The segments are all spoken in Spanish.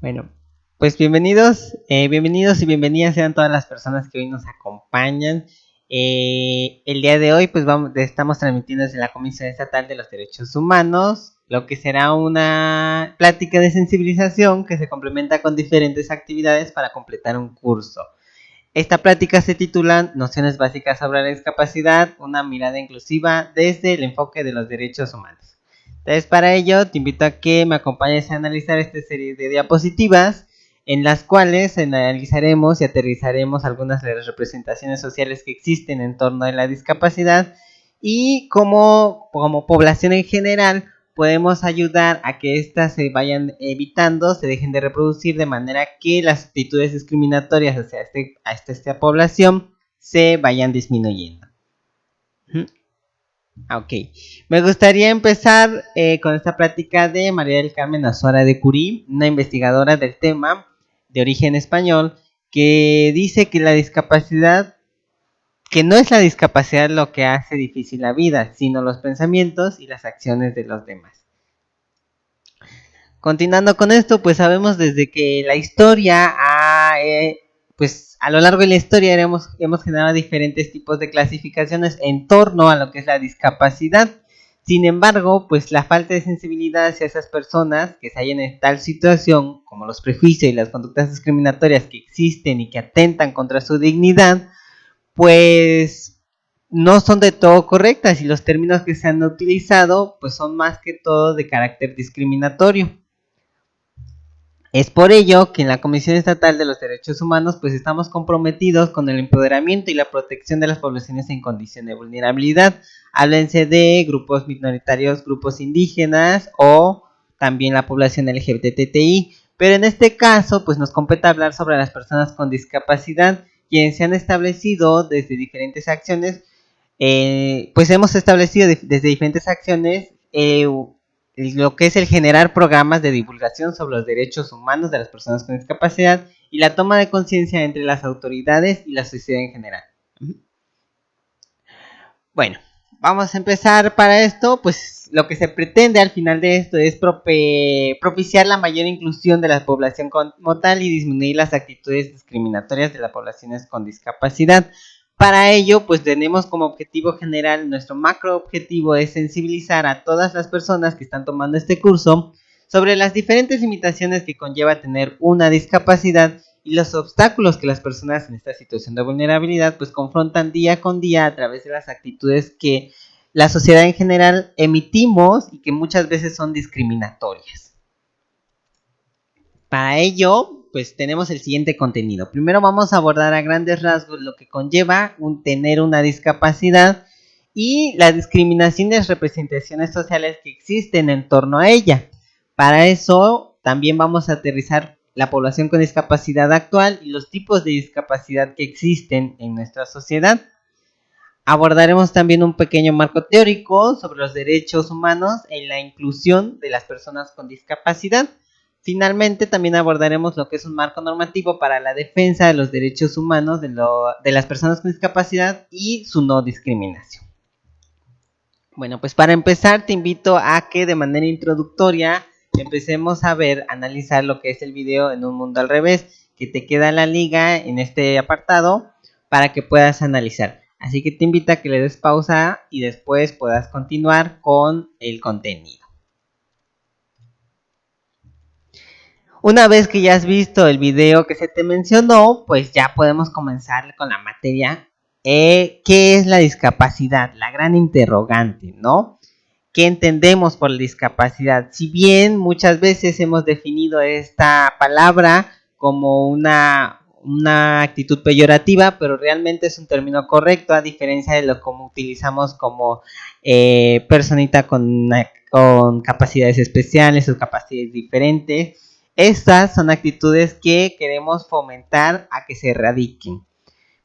Bueno, pues bienvenidos y bienvenidas sean todas las personas que hoy nos acompañan. El día de hoy pues estamos transmitiendo desde la Comisión Estatal de los Derechos Humanos, lo que será una plática de sensibilización que se complementa con diferentes actividades para completar un curso. Esta plática se titula Nociones básicas sobre la discapacidad, una mirada inclusiva desde el enfoque de los derechos humanos. Entonces, para ello, te invito a que me acompañes a analizar esta serie de diapositivas en las cuales analizaremos y aterrizaremos algunas de las representaciones sociales que existen en torno a la discapacidad y como población en general podemos ayudar a que éstas se vayan evitando, se dejen de reproducir de manera que las actitudes discriminatorias hacia esta población se vayan disminuyendo. Ok, me gustaría empezar con esta plática de María del Carmen Azuara de Curí, una investigadora del tema de origen español, que dice que la discapacidad, que no es la discapacidad lo que hace difícil la vida, sino los pensamientos y las acciones de los demás. Continuando con esto, pues sabemos desde que la historia pues a lo largo de la historia hemos generado diferentes tipos de clasificaciones en torno a lo que es la discapacidad. Sin embargo, pues la falta de sensibilidad hacia esas personas que se hallan en tal situación, como los prejuicios y las conductas discriminatorias que existen y que atentan contra su dignidad, pues no son de todo correctas y los términos que se han utilizado pues son más que todo de carácter discriminatorio. Es por ello que en la Comisión Estatal de los Derechos Humanos pues estamos comprometidos con el empoderamiento y la protección de las poblaciones en condición de vulnerabilidad. Háblense de grupos minoritarios, grupos indígenas o también la población LGBTI. Pero en este caso pues nos compete hablar sobre las personas con discapacidad, quienes se han establecido desde diferentes acciones. Pues hemos establecido desde diferentes acciones lo que es el generar programas de divulgación sobre los derechos humanos de las personas con discapacidad y la toma de conciencia entre las autoridades y la sociedad en general. Bueno, vamos a empezar para esto, pues lo que se pretende al final de esto es propiciar la mayor inclusión de la población como tal y disminuir las actitudes discriminatorias de las poblaciones con discapacidad. Para ello, pues tenemos como objetivo general, nuestro macro objetivo es sensibilizar a todas las personas que están tomando este curso sobre las diferentes limitaciones que conlleva tener una discapacidad y los obstáculos que las personas en esta situación de vulnerabilidad pues confrontan día con día a través de las actitudes que la sociedad en general emitimos y que muchas veces son discriminatorias. Para ello, pues tenemos el siguiente contenido. Primero vamos a abordar a grandes rasgos lo que conlleva tener una discapacidad y las discriminaciones y representaciones sociales que existen en torno a ella. Para eso también vamos a aterrizar la población con discapacidad actual y los tipos de discapacidad que existen en nuestra sociedad. Abordaremos también un pequeño marco teórico sobre los derechos humanos en la inclusión de las personas con discapacidad. Finalmente, también abordaremos lo que es un marco normativo para la defensa de los derechos humanos de las personas con discapacidad y su no discriminación. Bueno, pues para empezar te invito a que de manera introductoria empecemos a analizar lo que es el video en un mundo al revés, que te queda la liga en este apartado para que puedas analizar. Así que te invito a que le des pausa y después puedas continuar con el contenido. Una vez que ya has visto el video que se te mencionó, pues ya podemos comenzar con la materia. ¿Qué es la discapacidad? La gran interrogante, ¿no? ¿Qué entendemos por discapacidad? Si bien muchas veces hemos definido esta palabra como una actitud peyorativa, pero realmente es un término correcto, a diferencia de lo como utilizamos como personita con capacidades especiales o capacidades diferentes. Estas son actitudes que queremos fomentar a que se erradiquen.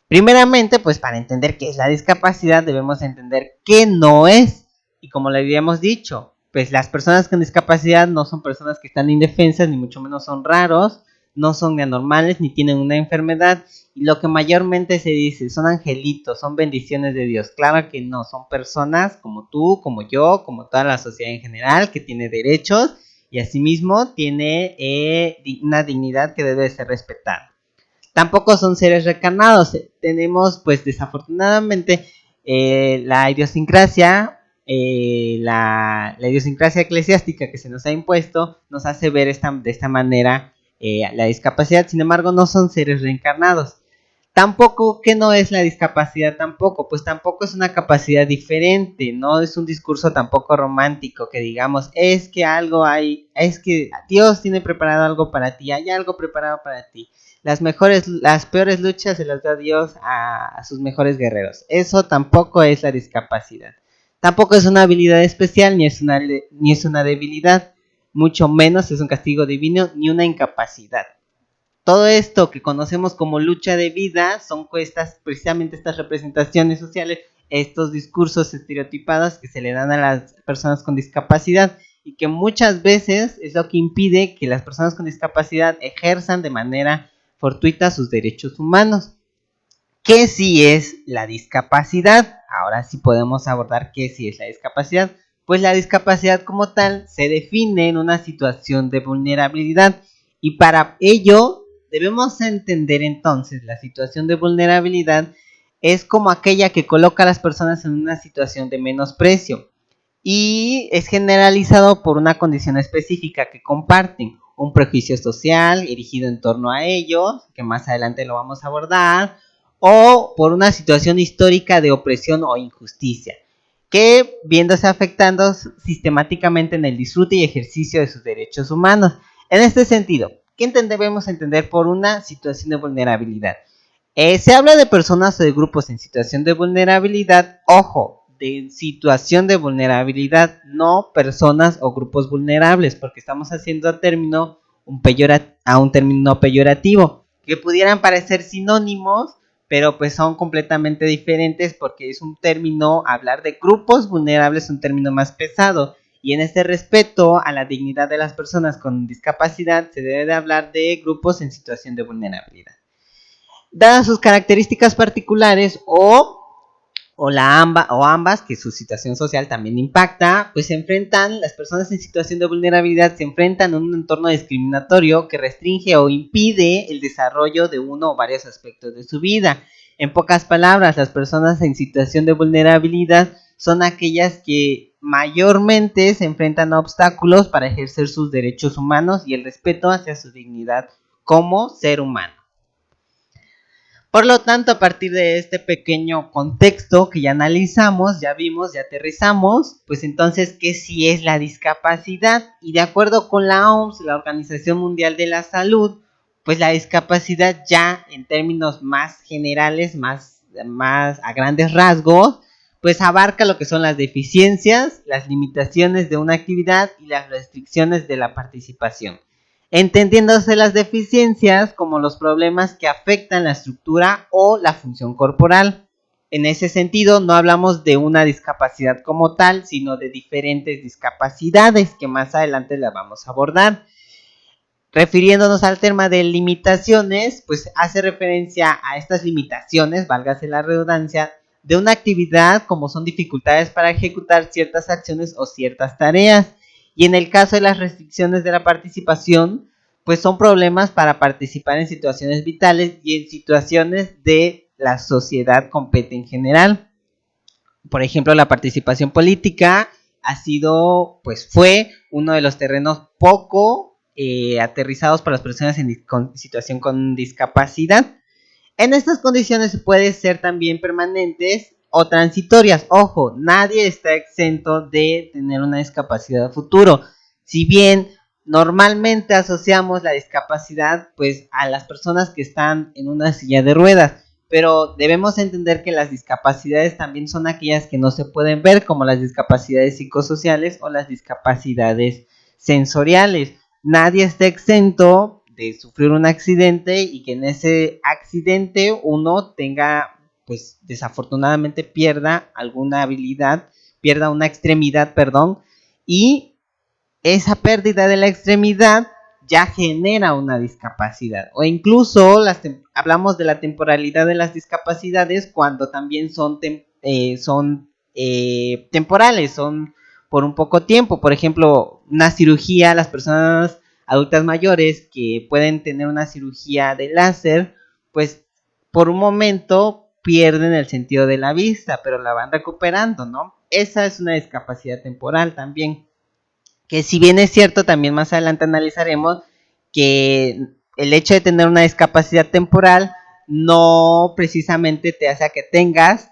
Primeramente, pues para entender qué es la discapacidad debemos entender qué no es. Y como le habíamos dicho, pues las personas con discapacidad no son personas que están indefensas ni mucho menos son raros, no son ni anormales ni tienen una enfermedad. Y lo que mayormente se dice, son angelitos, son bendiciones de Dios. Claro que no, son personas como tú, como yo, como toda la sociedad en general, que tiene derechos y asimismo tiene una dignidad que debe ser respetada. Tampoco son seres reencarnados. Tenemos, pues desafortunadamente, la idiosincrasia, la idiosincrasia eclesiástica que se nos ha impuesto, nos hace ver de esta manera la discapacidad. Sin embargo, no son seres reencarnados. Tampoco, ¿qué no es la discapacidad tampoco? Pues tampoco es una capacidad diferente, no es un discurso tampoco romántico que digamos, es que algo hay, es que Dios tiene preparado algo para ti, hay algo preparado para ti. Las peores luchas se las da Dios a sus mejores guerreros. Eso tampoco es la discapacidad. Tampoco es una habilidad especial, ni es una debilidad, mucho menos es un castigo divino, ni una incapacidad. Todo esto que conocemos como lucha de vida son precisamente estas representaciones sociales, estos discursos estereotipados que se le dan a las personas con discapacidad y que muchas veces es lo que impide que las personas con discapacidad ejerzan de manera fortuita sus derechos humanos. ¿Qué sí es la discapacidad? Ahora sí podemos abordar qué sí es la discapacidad. Pues la discapacidad como tal se define en una situación de vulnerabilidad y para ello debemos entender entonces la situación de vulnerabilidad es como aquella que coloca a las personas en una situación de menosprecio y es generalizado por una condición específica que comparten, un prejuicio social erigido en torno a ellos, que más adelante lo vamos a abordar, o por una situación histórica de opresión o injusticia, que viéndose afectando sistemáticamente en el disfrute y ejercicio de sus derechos humanos. En este sentido, ¿qué debemos entender por una situación de vulnerabilidad? Se habla de personas o de grupos en situación de vulnerabilidad, ojo, de situación de vulnerabilidad, no personas o grupos vulnerables, porque estamos haciendo a un término peyorativo, que pudieran parecer sinónimos, pero pues son completamente diferentes porque es un término, hablar de grupos vulnerables es un término más pesado. Y en este respeto a la dignidad de las personas con discapacidad se debe de hablar de grupos en situación de vulnerabilidad. Dadas sus características particulares ambas, que su situación social también impacta, pues las personas en situación de vulnerabilidad se enfrentan a un entorno discriminatorio que restringe o impide el desarrollo de uno o varios aspectos de su vida. En pocas palabras, las personas en situación de vulnerabilidad son aquellas que mayormente se enfrentan a obstáculos para ejercer sus derechos humanos y el respeto hacia su dignidad como ser humano. Por lo tanto, a partir de este pequeño contexto que ya analizamos, ya vimos, ya aterrizamos, pues entonces, ¿qué sí es la discapacidad? Y de acuerdo con la OMS, la Organización Mundial de la Salud, pues la discapacidad ya en términos más generales, más a grandes rasgos, pues abarca lo que son las deficiencias, las limitaciones de una actividad y las restricciones de la participación. Entendiéndose las deficiencias como los problemas que afectan la estructura o la función corporal. En ese sentido, no hablamos de una discapacidad como tal, sino de diferentes discapacidades que más adelante la vamos a abordar. Refiriéndonos al tema de limitaciones, pues hace referencia a estas limitaciones, válgase la redundancia, de una actividad como son dificultades para ejecutar ciertas acciones o ciertas tareas. Y en el caso de las restricciones de la participación, pues son problemas para participar en situaciones vitales y en situaciones de la sociedad completa en general. Por ejemplo, la participación política fue uno de los terrenos poco aterrizados para las personas en situación con discapacidad. En estas condiciones pueden ser también permanentes o transitorias. Ojo, nadie está exento de tener una discapacidad a futuro. Si bien normalmente asociamos la discapacidad pues a las personas que están en una silla de ruedas, pero debemos entender que las discapacidades también son aquellas que no se pueden ver, como las discapacidades psicosociales o las discapacidades sensoriales. Nadie está exento de sufrir un accidente y que en ese accidente uno tenga, pues desafortunadamente pierda alguna habilidad, pierda una extremidad, y esa pérdida de la extremidad ya genera una discapacidad. O incluso hablamos de la temporalidad de las discapacidades cuando también son temporales, son por un poco tiempo. Por ejemplo, una cirugía, las personas adultas mayores que pueden tener una cirugía de láser, pues por un momento pierden el sentido de la vista, pero la van recuperando, ¿no? Esa es una discapacidad temporal también, que si bien es cierto, también más adelante analizaremos que el hecho de tener una discapacidad temporal no precisamente te hace a que tengas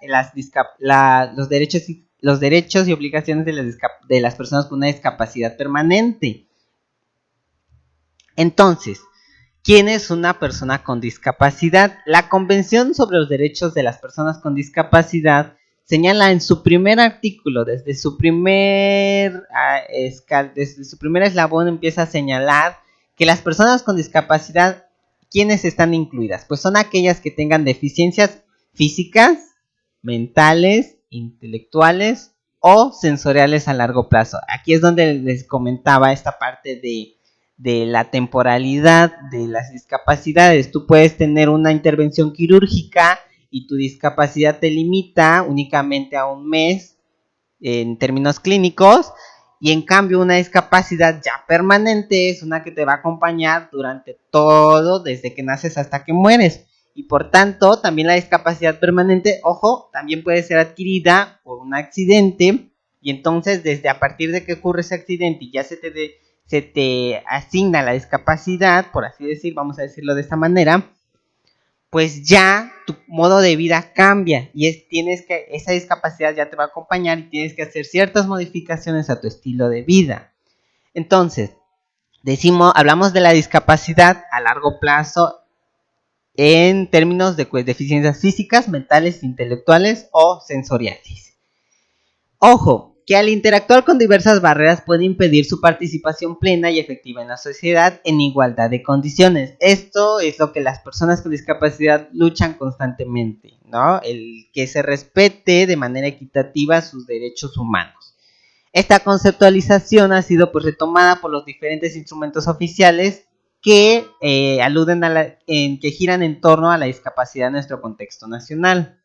los derechos y obligaciones de las personas con una discapacidad permanente. Entonces, ¿quién es una persona con discapacidad? La Convención sobre los Derechos de las Personas con Discapacidad señala en su primer artículo, desde su primer eslabón empieza a señalar que las personas con discapacidad, ¿quiénes están incluidas? Pues son aquellas que tengan deficiencias físicas, mentales, intelectuales o sensoriales a largo plazo. Aquí es donde les comentaba esta parte de la temporalidad de las discapacidades. Tú puedes tener una intervención quirúrgica y tu discapacidad te limita únicamente a un mes en términos clínicos, y en cambio una discapacidad ya permanente es una que te va a acompañar durante todo, desde que naces hasta que mueres. Y por tanto, también la discapacidad permanente, ojo, también puede ser adquirida por un accidente, y entonces desde a partir de que ocurre ese accidente y ya se te asigna la discapacidad, por así decir, vamos a decirlo de esta manera, pues ya tu modo de vida cambia y esa discapacidad ya te va a acompañar y tienes que hacer ciertas modificaciones a tu estilo de vida. Entonces, hablamos de la discapacidad a largo plazo en términos de deficiencias físicas, mentales, intelectuales o sensoriales. Ojo, que al interactuar con diversas barreras puede impedir su participación plena y efectiva en la sociedad en igualdad de condiciones. Esto es lo que las personas con discapacidad luchan constantemente, ¿no? El que se respete de manera equitativa sus derechos humanos. Esta conceptualización ha sido pues retomada por los diferentes instrumentos oficiales que aluden que giran en torno a la discapacidad en nuestro contexto nacional.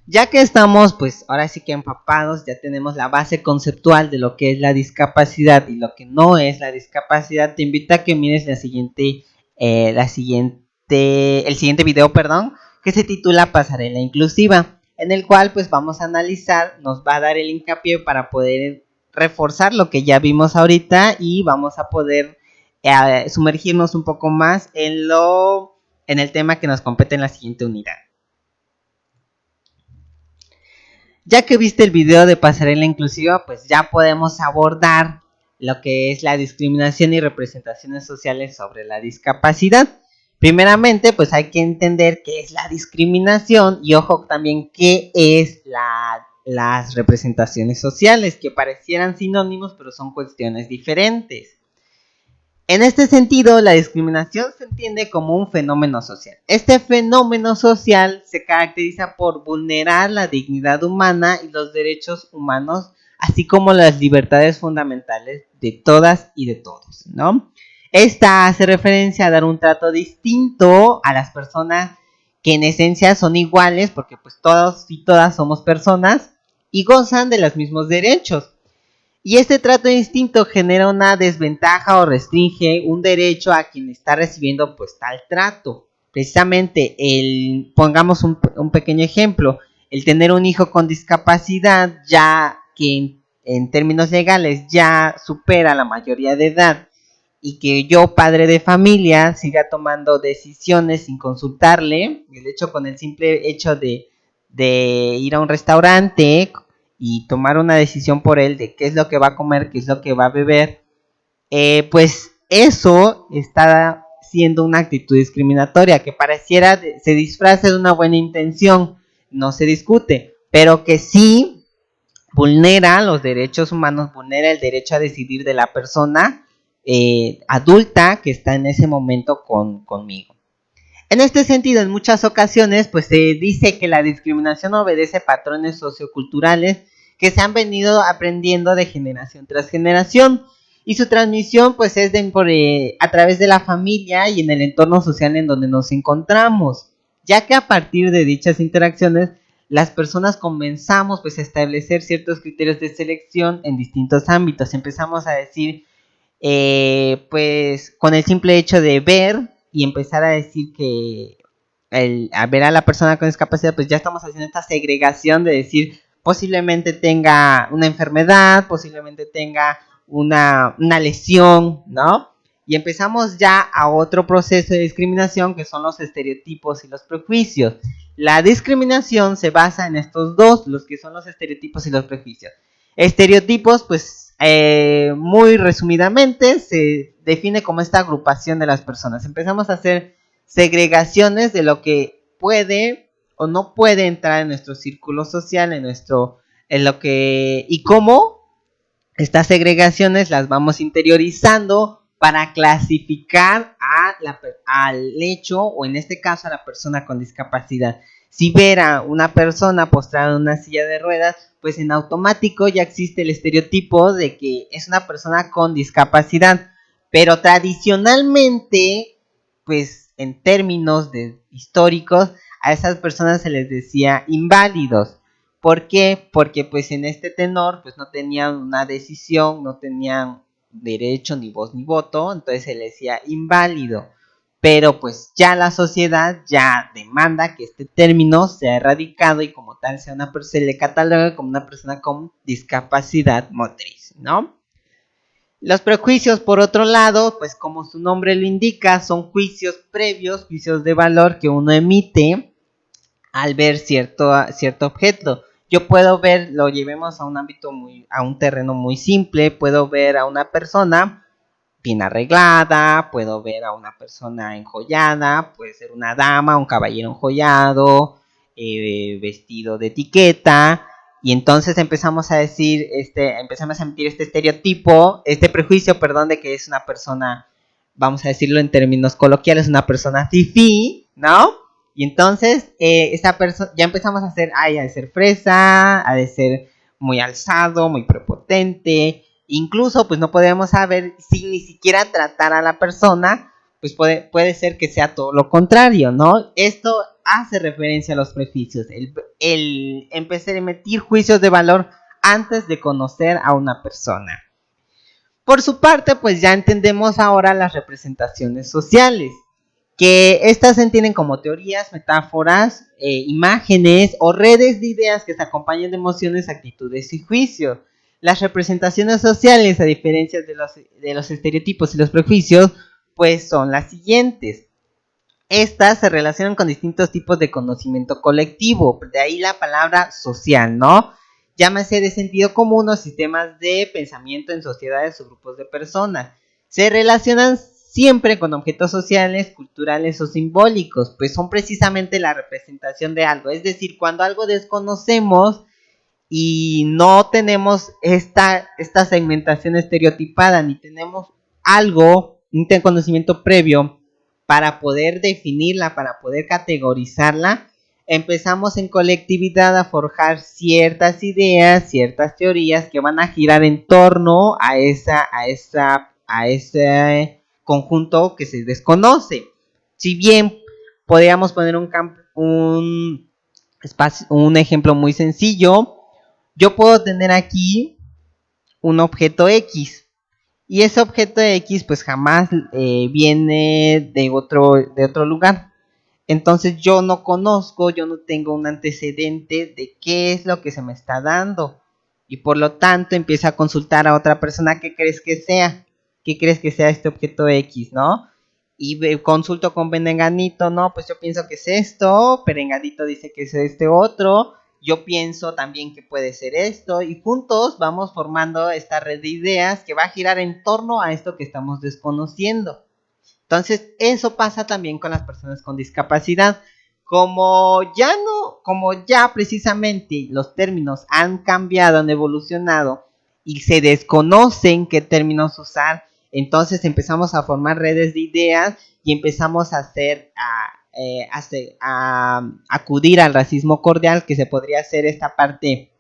Ya que estamos, pues ahora sí que empapados, ya tenemos la base conceptual de lo que es la discapacidad y lo que no es la discapacidad, te invito a que mires el siguiente video, que se titula Pasarela Inclusiva, en el cual pues vamos a analizar, nos va a dar el hincapié para poder reforzar lo que ya vimos ahorita y vamos a poder sumergirnos un poco más en el tema que nos compete en la siguiente unidad. Ya que viste el video de Pasarela Inclusiva, pues ya podemos abordar lo que es la discriminación y representaciones sociales sobre la discapacidad. Primeramente, pues hay que entender qué es la discriminación y ojo también qué es las representaciones sociales, que parecieran sinónimos, pero son cuestiones diferentes. En este sentido, la discriminación se entiende como un fenómeno social. Este fenómeno social se caracteriza por vulnerar la dignidad humana y los derechos humanos, así como las libertades fundamentales de todas y de todos, ¿no? Esta hace referencia a dar un trato distinto a las personas que en esencia son iguales, porque pues todos y todas somos personas y gozan de los mismos derechos. Y este trato distinto genera una desventaja o restringe un derecho a quien está recibiendo pues tal trato. Precisamente, pongamos un pequeño ejemplo, el tener un hijo con discapacidad, ya que en términos legales ya supera la mayoría de edad, y que yo, padre de familia, siga tomando decisiones sin consultarle, el hecho con el simple hecho de ir a un restaurante y tomar una decisión por él de qué es lo que va a comer, qué es lo que va a beber, pues eso está siendo una actitud discriminatoria que pareciera se disfraza de una buena intención, no se discute, pero que sí vulnera los derechos humanos, vulnera el derecho a decidir de la persona adulta que está en ese momento conmigo. En este sentido, en muchas ocasiones, pues se dice que la discriminación obedece patrones socioculturales que se han venido aprendiendo de generación tras generación y su transmisión pues es a través de la familia y en el entorno social en donde nos encontramos, ya que a partir de dichas interacciones las personas comenzamos pues a establecer ciertos criterios de selección en distintos ámbitos. Empezamos a decir, pues con el simple hecho de ver y empezar a decir que a ver a la persona con discapacidad, pues ya estamos haciendo esta segregación de decir, posiblemente tenga una enfermedad, posiblemente tenga una lesión, ¿no? Y empezamos ya a otro proceso de discriminación que son los estereotipos y los prejuicios. La discriminación se basa en estos dos, los que son los estereotipos y los prejuicios. Estereotipos, pues muy resumidamente, se define como esta agrupación de las personas. Empezamos a hacer segregaciones de lo que puede o no puede entrar en nuestro círculo social, y cómo estas segregaciones las vamos interiorizando para clasificar al hecho, o en este caso a la persona con discapacidad. Si ver a una persona postrada en una silla de ruedas, pues en automático ya existe el estereotipo de que es una persona con discapacidad. Pero tradicionalmente, pues en términos históricos, a esas personas se les decía inválidos. ¿Por qué? Porque pues en este tenor pues no tenían una decisión, no tenían derecho ni voz ni voto, entonces se les decía inválido. Pero pues ya la sociedad ya demanda que este término sea erradicado y como tal se le catalogue como una persona con discapacidad motriz, ¿no? Los prejuicios, por otro lado, pues como su nombre lo indica, son juicios previos, juicios de valor que uno emite al ver cierto objeto. Yo puedo ver, lo llevemos a un ámbito a un terreno muy simple, puedo ver a una persona bien arreglada, puedo ver a una persona enjollada, puede ser una dama, un caballero enjollado, vestido de etiqueta, y entonces empezamos a decir, empezamos a emitir este estereotipo, este prejuicio, perdón, de que es una persona, vamos a decirlo en términos coloquiales, una persona fifí, ¿no? Y entonces, esa persona, ya empezamos a hacer, ha de ser fresa, ha de ser muy alzado, muy prepotente. Incluso, pues no podemos saber si ni siquiera tratar a la persona, pues puede ser que sea todo lo contrario, ¿no? Esto hace referencia a los prejuicios, el empezar a emitir juicios de valor antes de conocer a una persona. Por su parte, pues ya entendemos ahora las representaciones sociales, que estas se entienden como teorías, metáforas, imágenes o redes de ideas que se acompañan de emociones, actitudes y juicios. Las representaciones sociales, a diferencia de los estereotipos y los prejuicios, pues son las siguientes. Estas se relacionan con distintos tipos de conocimiento colectivo, de ahí la palabra social, ¿no? Llámase de sentido común o sistemas de pensamiento en sociedades o grupos de personas. Se relacionan siempre con objetos sociales, culturales o simbólicos, pues son precisamente la representación de algo. Es decir, cuando algo desconocemos y no tenemos esta segmentación estereotipada, ni tenemos un conocimiento previo para poder definirla, para poder categorizarla, empezamos en colectividad a forjar ciertas ideas, ciertas teorías que van a girar en torno a ese conjunto que se desconoce. Si bien podríamos poner un ejemplo muy sencillo, yo puedo tener aquí un objeto X. Y ese objeto X pues jamás viene de otro lugar. Entonces yo no conozco, yo no tengo un antecedente de qué es lo que se me está dando. Y por lo tanto empiezo a consultar a otra persona, ¿qué crees que sea? ¿Qué crees que sea este objeto X, no? Y consulto con Perenganito, no, pues yo pienso que es esto, Perenganito dice que es este otro, yo pienso también que puede ser esto, y juntos vamos formando esta red de ideas que va a girar en torno a esto que estamos desconociendo. Entonces, eso pasa también con las personas con discapacidad. Como ya precisamente los términos han cambiado, han evolucionado y se desconocen qué términos usar, entonces empezamos a formar redes de ideas y empezamos a acudir al racismo cordial, que se podría hacer esta parte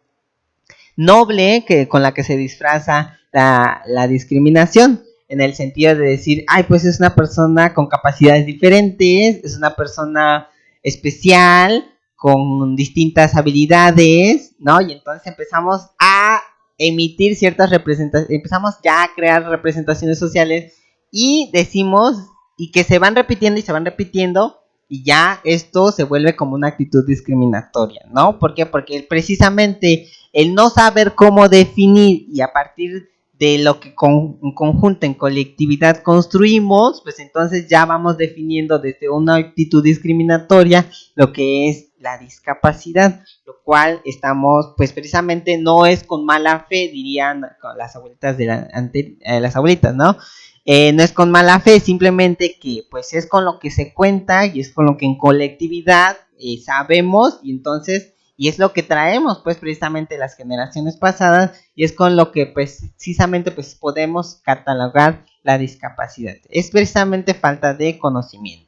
noble con la que se disfraza la discriminación, en el sentido de decir, ay, pues es una persona con capacidades diferentes, es una persona especial, con distintas habilidades, ¿no? Y entonces empezamos a emitir ciertas representaciones, empezamos ya a crear representaciones sociales y decimos, y que se van repitiendo y se van repitiendo, y ya esto se vuelve como una actitud discriminatoria, ¿no? ¿Por qué? Porque precisamente el no saber cómo definir y a partir de lo que en conjunto, en colectividad construimos, pues entonces ya vamos definiendo desde una actitud discriminatoria lo que es la discapacidad, lo cual estamos, pues precisamente no es con mala fe, dirían las abuelitas las abuelitas, ¿no? No es con mala fe, simplemente que pues es con lo que se cuenta y es con lo que en colectividad sabemos, y entonces, y es lo que traemos pues precisamente las generaciones pasadas, y es con lo que pues precisamente pues podemos catalogar la discapacidad. Es precisamente falta de conocimiento.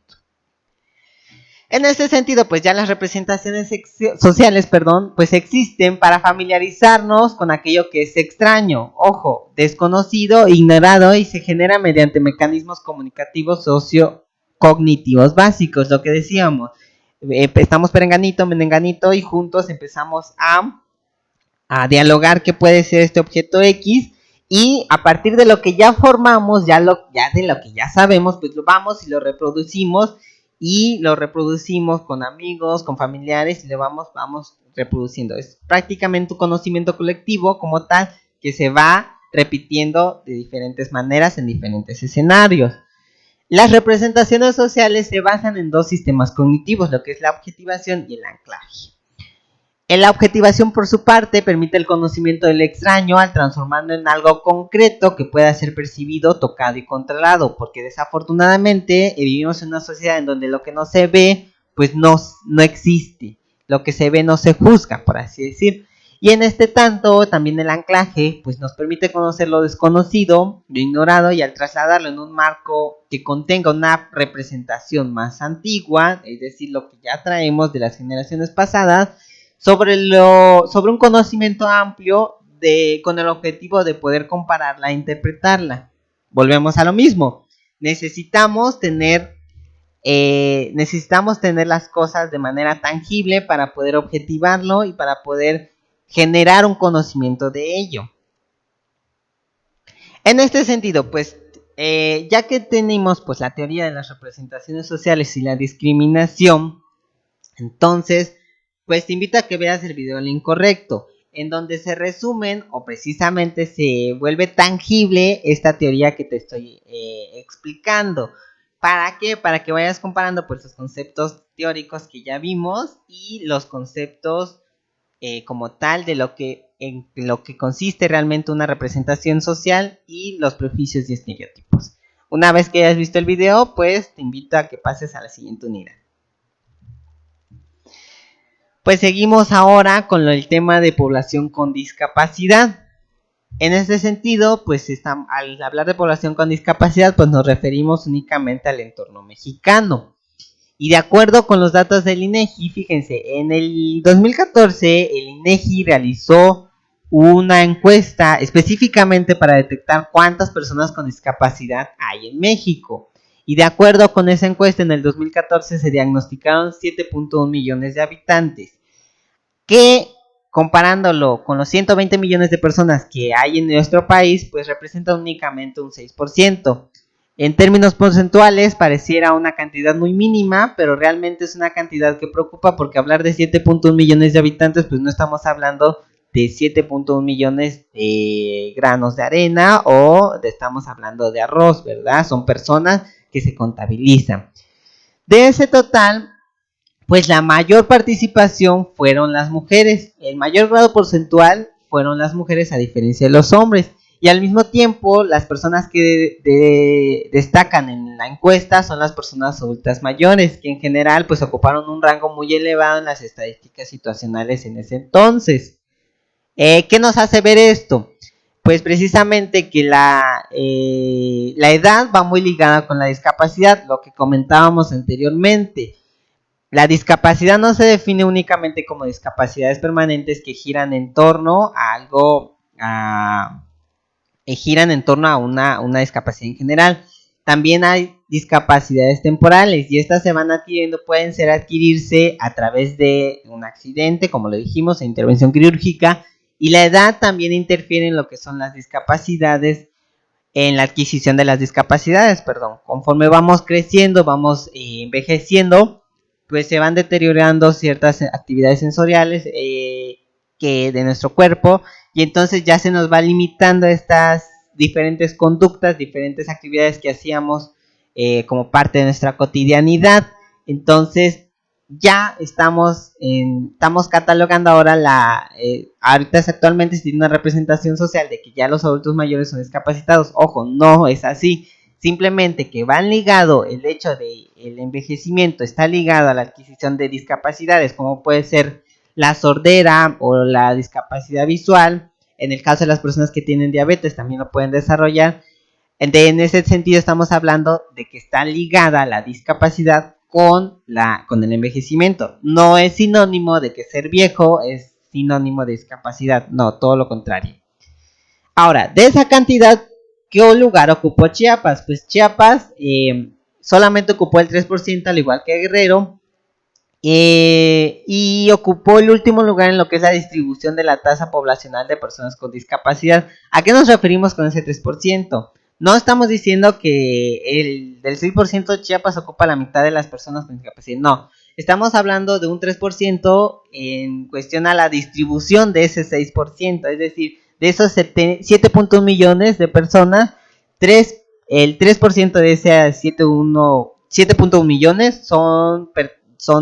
En este sentido, pues ya las representaciones sociales, pues existen para familiarizarnos con aquello que es extraño, ojo, desconocido, ignorado, y se genera mediante mecanismos comunicativos sociocognitivos básicos, lo que decíamos. Estamos perenganito, menenganito, y juntos empezamos a dialogar qué puede ser este objeto X, y a partir de lo que ya formamos, ya de lo que ya sabemos, pues lo vamos y lo reproducimos, y lo reproducimos con amigos, con familiares, y lo vamos reproduciendo. Es prácticamente un conocimiento colectivo como tal que se va repitiendo de diferentes maneras en diferentes escenarios. Las representaciones sociales se basan en dos sistemas cognitivos, lo que es la objetivación y el anclaje. En la objetivación, por su parte, permite el conocimiento del extraño al transformarlo en algo concreto que pueda ser percibido, tocado y controlado, porque desafortunadamente vivimos en una sociedad en donde lo que no se ve, pues no existe, lo que se ve no se juzga, por así decir. Y en este tanto, también el anclaje, pues nos permite conocer lo desconocido, lo ignorado, y al trasladarlo en un marco que contenga una representación más antigua, es decir, lo que ya traemos de las generaciones pasadas, sobre un conocimiento amplio con el objetivo de poder compararla e interpretarla. Volvemos a lo mismo. Necesitamos tener las cosas de manera tangible para poder objetivarlo y para poder generar un conocimiento de ello. En este sentido, pues, ya que tenemos pues la teoría de las representaciones sociales y la discriminación, entonces pues te invito a que veas el video El Incorrecto, en donde se resumen o precisamente se vuelve tangible esta teoría que te estoy explicando. ¿Para qué? Para que vayas comparando pues los conceptos teóricos que ya vimos y los conceptos como tal de en lo que consiste realmente una representación social y los prejuicios y estereotipos. Una vez que hayas visto el video, pues te invito a que pases a la siguiente unidad. Pues seguimos ahora con el tema de población con discapacidad. En este sentido, pues al hablar de población con discapacidad, pues nos referimos únicamente al entorno mexicano. Y de acuerdo con los datos del INEGI, fíjense, en el 2014 el INEGI realizó una encuesta específicamente para detectar cuántas personas con discapacidad hay en México. Y de acuerdo con esa encuesta, en el 2014 se diagnosticaron 7.1 millones de habitantes, que comparándolo con los 120 millones de personas que hay en nuestro país, pues representa únicamente un 6%. En términos porcentuales pareciera una cantidad muy mínima, pero realmente es una cantidad que preocupa, porque hablar de 7.1 millones de habitantes, pues no estamos hablando de 7.1 millones de granos de arena o estamos hablando de arroz, ¿verdad? Son personas que se contabilizan. De ese total, pues la mayor participación fueron las mujeres. El mayor grado porcentual fueron las mujeres a diferencia de los hombres. Y al mismo tiempo, las personas que destacan en la encuesta son las personas adultas mayores, que en general pues ocuparon un rango muy elevado en las estadísticas situacionales en ese entonces. ¿Qué nos hace ver esto? Pues precisamente que la edad va muy ligada con la discapacidad, lo que comentábamos anteriormente. La discapacidad no se define únicamente como discapacidades permanentes que giran en torno a algo, giran en torno a una discapacidad en general. También hay discapacidades temporales y estas se van adquiriendo, pueden ser adquirirse a través de un accidente, como lo dijimos, intervención quirúrgica, y la edad también interfiere en lo que son las discapacidades, en la adquisición de las discapacidades, perdón. Conforme vamos creciendo, vamos envejeciendo, pues se van deteriorando ciertas actividades sensoriales que de nuestro cuerpo, y entonces ya se nos va limitando estas diferentes conductas, diferentes actividades que hacíamos como parte de nuestra cotidianidad. Entonces ya estamos catalogando ahora ahorita actualmente se tiene una representación social de que ya los adultos mayores son discapacitados. Ojo, no es así. Simplemente que van ligado el hecho de el envejecimiento está ligado a la adquisición de discapacidades, como puede ser la sordera o la discapacidad visual. En el caso de las personas que tienen diabetes también lo pueden desarrollar. En ese sentido estamos hablando de que está ligada la discapacidad con el envejecimiento. No es sinónimo de que ser viejo es sinónimo de discapacidad. No, todo lo contrario. Ahora, de esa cantidad, ¿qué lugar ocupó Chiapas? Pues Chiapas solamente ocupó el 3%, al igual que Guerrero. Y ocupó el último lugar en lo que es la distribución de la tasa poblacional de personas con discapacidad. ¿A qué nos referimos con ese 3%? No estamos diciendo que del 6% de Chiapas ocupa la mitad de las personas con discapacidad, no. Estamos hablando de un 3% en cuestión a la distribución de ese 6%, es decir, de esos 7.1 millones de personas, el 3% de ese 7.1 millones son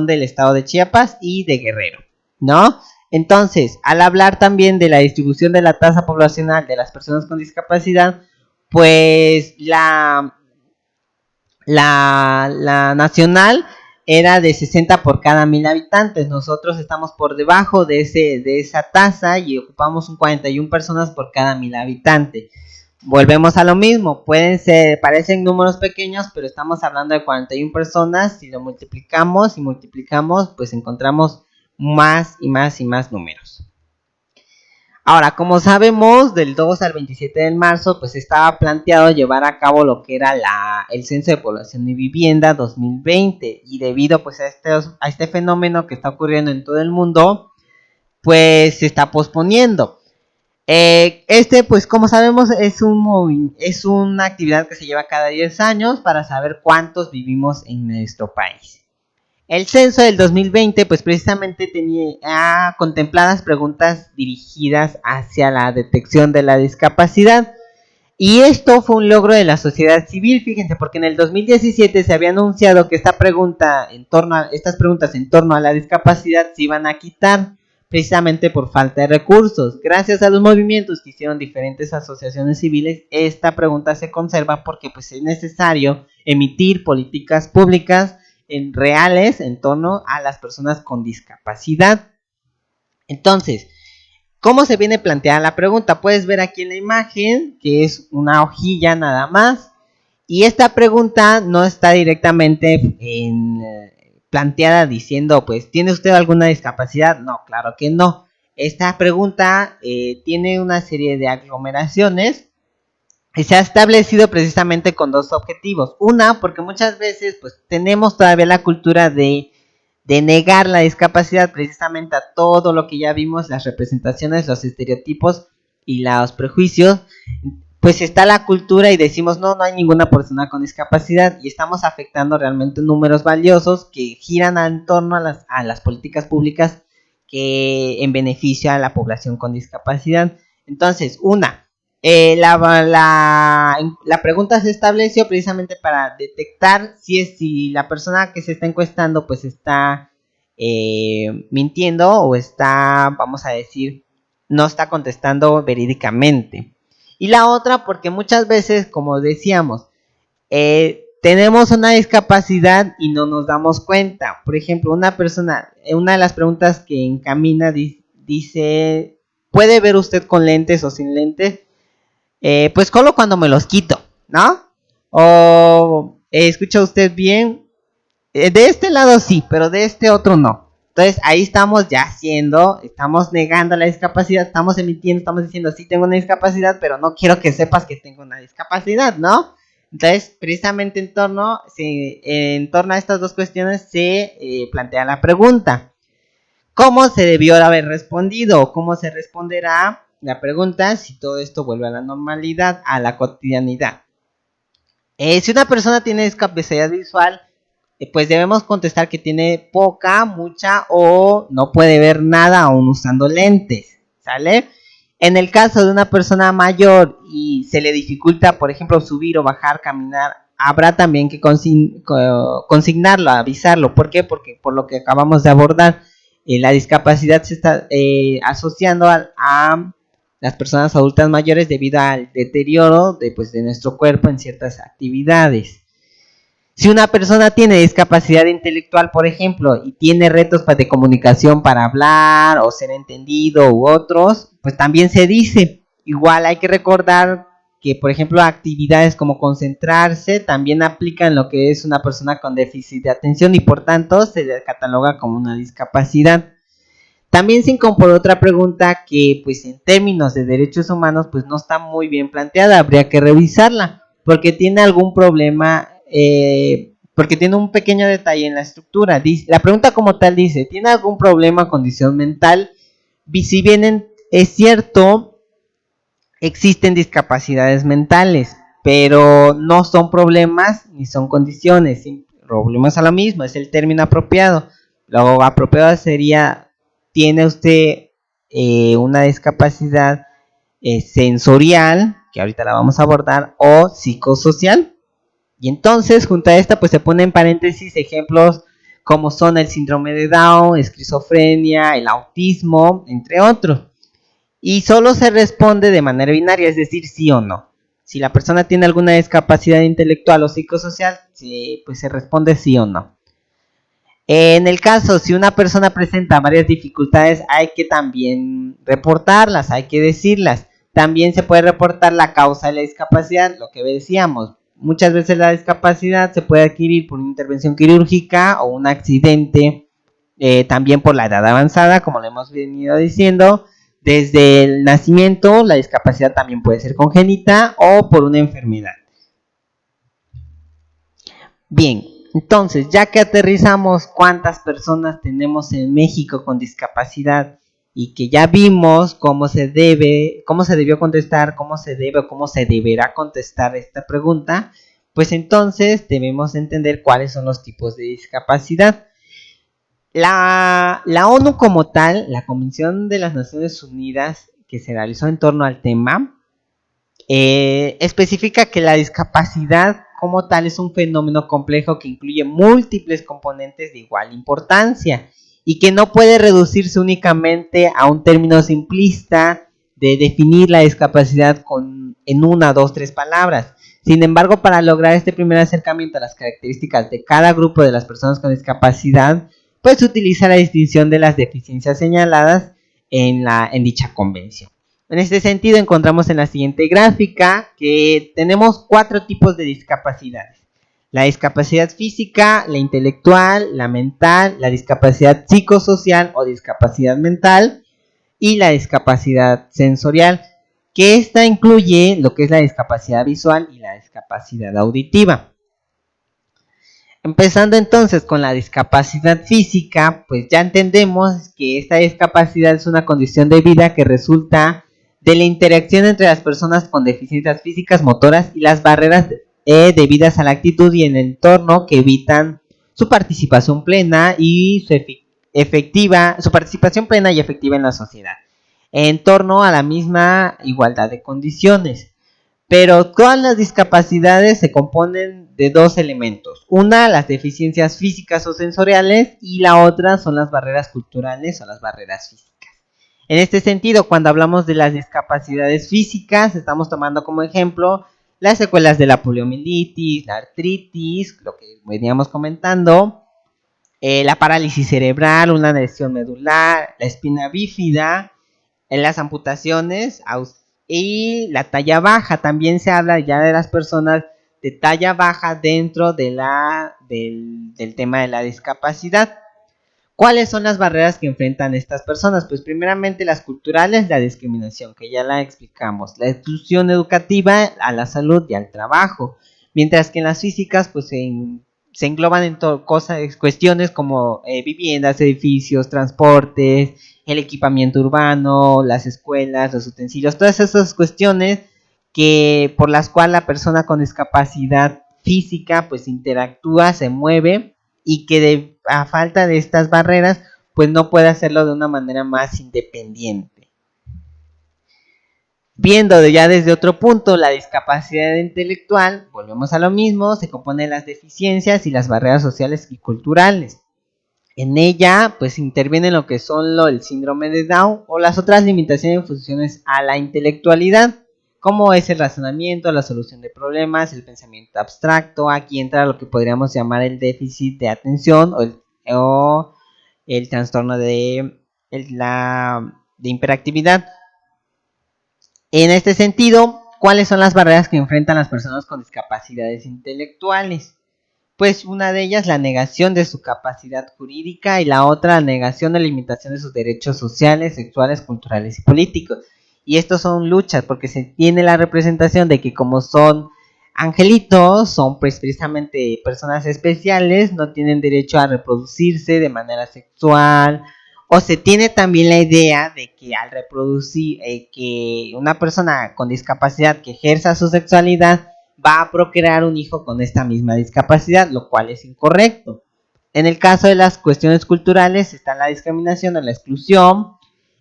del estado de Chiapas y de Guerrero, ¿no? Entonces, al hablar también de la distribución de la tasa poblacional de las personas con discapacidad, pues la nacional era de 60 por cada 1000 habitantes. Nosotros estamos por debajo de esa tasa y ocupamos un 41 personas por cada 1000 habitantes. Volvemos a lo mismo, parecen números pequeños, pero estamos hablando de 41 personas. Si lo multiplicamos, pues encontramos más y más y más números. Ahora, como sabemos, del 2 al 27 de marzo, pues estaba planteado llevar a cabo lo que era el Censo de Población y Vivienda 2020. Y debido pues a este fenómeno que está ocurriendo en todo el mundo, pues se está posponiendo. Pues como sabemos, es una actividad que se lleva cada 10 años para saber cuántos vivimos en nuestro país. El censo del 2020 pues precisamente tenía contempladas preguntas dirigidas hacia la detección de la discapacidad, y esto fue un logro de la sociedad civil, fíjense, porque en el 2017 se había anunciado que estas preguntas en torno a la discapacidad se iban a quitar precisamente por falta de recursos. Gracias a los movimientos que hicieron diferentes asociaciones civiles, esta pregunta se conserva porque pues es necesario emitir políticas públicas reales en torno a las personas con discapacidad. Entonces, ¿cómo se viene planteada la pregunta? Puedes ver aquí en la imagen que es una hojilla nada más, y esta pregunta no está directamente planteada diciendo, pues, ¿tiene usted alguna discapacidad? No, claro que no. Esta pregunta tiene una serie de aglomeraciones y se ha establecido precisamente con dos objetivos. Una, porque muchas veces pues tenemos todavía la cultura de negar la discapacidad precisamente a todo lo que ya vimos, las representaciones, los estereotipos y los prejuicios. Pues está la cultura y decimos no hay ninguna persona con discapacidad, y estamos afectando realmente números valiosos que giran en torno a las políticas públicas que en beneficio a la población con discapacidad. Entonces, la pregunta se estableció precisamente para detectar si la persona que se está encuestando pues está mintiendo o está, vamos a decir, no está contestando verídicamente. Y la otra porque muchas veces, como decíamos, tenemos una discapacidad y no nos damos cuenta. Por ejemplo, una de las preguntas que encamina dice, ¿puede ver usted con lentes o sin lentes? Pues solo cuando me los quito, ¿no? O ¿escucha usted bien? De este lado sí, pero de este otro no. Entonces ahí estamos ya estamos negando la discapacidad, estamos emitiendo, estamos diciendo sí tengo una discapacidad, pero no quiero que sepas que tengo una discapacidad, ¿no? Entonces, precisamente en torno a estas dos cuestiones se plantea la pregunta. ¿Cómo se debió haber respondido? ¿Cómo se responderá la pregunta si todo esto vuelve a la normalidad, a la cotidianidad? Si una persona tiene discapacidad visual, pues debemos contestar que tiene poca, mucha o no puede ver nada aún usando lentes, ¿sale? En el caso de una persona mayor y se le dificulta, por ejemplo, subir o bajar, caminar, habrá también que consignarlo, avisarlo. ¿Por qué? Porque por lo que acabamos de abordar, la discapacidad se está asociando a las personas adultas mayores debido al deterioro de nuestro cuerpo en ciertas actividades. Si una persona tiene discapacidad intelectual, por ejemplo, y tiene retos de comunicación para hablar o ser entendido u otros, pues también se dice. Igual hay que recordar que, por ejemplo, actividades como concentrarse también aplican lo que es una persona con déficit de atención y por tanto se cataloga como una discapacidad. También se incorporó otra pregunta que, pues en términos de derechos humanos, pues no está muy bien planteada, habría que revisarla, porque tiene algún problema, porque tiene un pequeño detalle en la estructura. La pregunta como tal dice, ¿tiene algún problema o condición mental? Si bien es cierto, existen discapacidades mentales, pero no son problemas ni son condiciones, problemas a lo mismo, es el término apropiado. Lo apropiado sería, ¿tiene usted una discapacidad sensorial, que ahorita la vamos a abordar, o psicosocial? Y entonces, junto a esta, pues se pone en paréntesis ejemplos como son el síndrome de Down, esquizofrenia, el autismo, entre otros. Y solo se responde de manera binaria, es decir, sí o no. Si la persona tiene alguna discapacidad intelectual o psicosocial, pues se responde sí o no. En el caso, si una persona presenta varias dificultades, hay que también reportarlas, hay que decirlas. También se puede reportar la causa de la discapacidad, lo que decíamos. Muchas veces la discapacidad se puede adquirir por una intervención quirúrgica o un accidente, también por la edad avanzada, como lo hemos venido diciendo. Desde el nacimiento, la discapacidad también puede ser congénita o por una enfermedad. Bien, entonces, ya que aterrizamos cuántas personas tenemos en México con discapacidad y que ya vimos cómo se debió contestar, cómo se debe o cómo se deberá contestar esta pregunta, pues entonces debemos entender cuáles son los tipos de discapacidad. La ONU como tal, la Convención de las Naciones Unidas que se realizó en torno al tema, especifica que la discapacidad como tal es un fenómeno complejo que incluye múltiples componentes de igual importancia y que no puede reducirse únicamente a un término simplista de definir la discapacidad en una, dos, tres palabras. Sin embargo, para lograr este primer acercamiento a las características de cada grupo de las personas con discapacidad, pues se utiliza la distinción de las deficiencias señaladas en dicha convención. En este sentido, encontramos en la siguiente gráfica que tenemos 4 tipos de discapacidades. La discapacidad física, la intelectual, la mental, la discapacidad psicosocial o discapacidad mental y la discapacidad sensorial, que esta incluye lo que es la discapacidad visual y la discapacidad auditiva. Empezando entonces con la discapacidad física, pues ya entendemos que esta discapacidad es una condición de vida que resulta de la interacción entre las personas con deficiencias físicas, motoras y las barreras debidas a la actitud y el entorno que evitan su participación plena y su participación plena y efectiva en la sociedad, en torno a la misma igualdad de condiciones. Pero todas las discapacidades se componen de 2 elementos. Una, las deficiencias físicas o sensoriales, y la otra son las barreras culturales o las barreras físicas. En este sentido, cuando hablamos de las discapacidades físicas, estamos tomando como ejemplo las secuelas de la poliomielitis, la artritis, lo que veníamos comentando, la parálisis cerebral, una lesión medular, la espina bífida, las amputaciones y la talla baja. También se habla ya de las personas de talla baja dentro del tema de la discapacidad. ¿Cuáles son las barreras que enfrentan estas personas? Pues primeramente las culturales, la discriminación, que ya la explicamos, la exclusión educativa a la salud y al trabajo, mientras que en las físicas pues se engloban en cuestiones como viviendas, edificios, transportes, el equipamiento urbano, las escuelas, los utensilios, todas esas cuestiones por las cuales la persona con discapacidad física pues interactúa, se mueve y que a falta de estas barreras pues no puede hacerlo de una manera más independiente. Viendo ya desde otro punto la discapacidad intelectual, volvemos a lo mismo, se compone de las deficiencias y las barreras sociales y culturales. En ella pues interviene lo que son el síndrome de Down o las otras limitaciones en funciones a la intelectualidad, como es el razonamiento, la solución de problemas, el pensamiento abstracto. Aquí entra lo que podríamos llamar el déficit de atención o el trastorno de hiperactividad. En este sentido, ¿cuáles son las barreras que enfrentan las personas con discapacidades intelectuales? Pues una de ellas la negación de su capacidad jurídica y la otra la negación de limitación de sus derechos sociales, sexuales, culturales y políticos. Y estos son luchas porque se tiene la representación de que como son angelitos, son pues precisamente personas especiales, no tienen derecho a reproducirse de manera sexual, o se tiene también la idea de que al reproducir, que una persona con discapacidad que ejerza su sexualidad va a procrear un hijo con esta misma discapacidad, lo cual es incorrecto. En el caso de las cuestiones culturales está la discriminación o la exclusión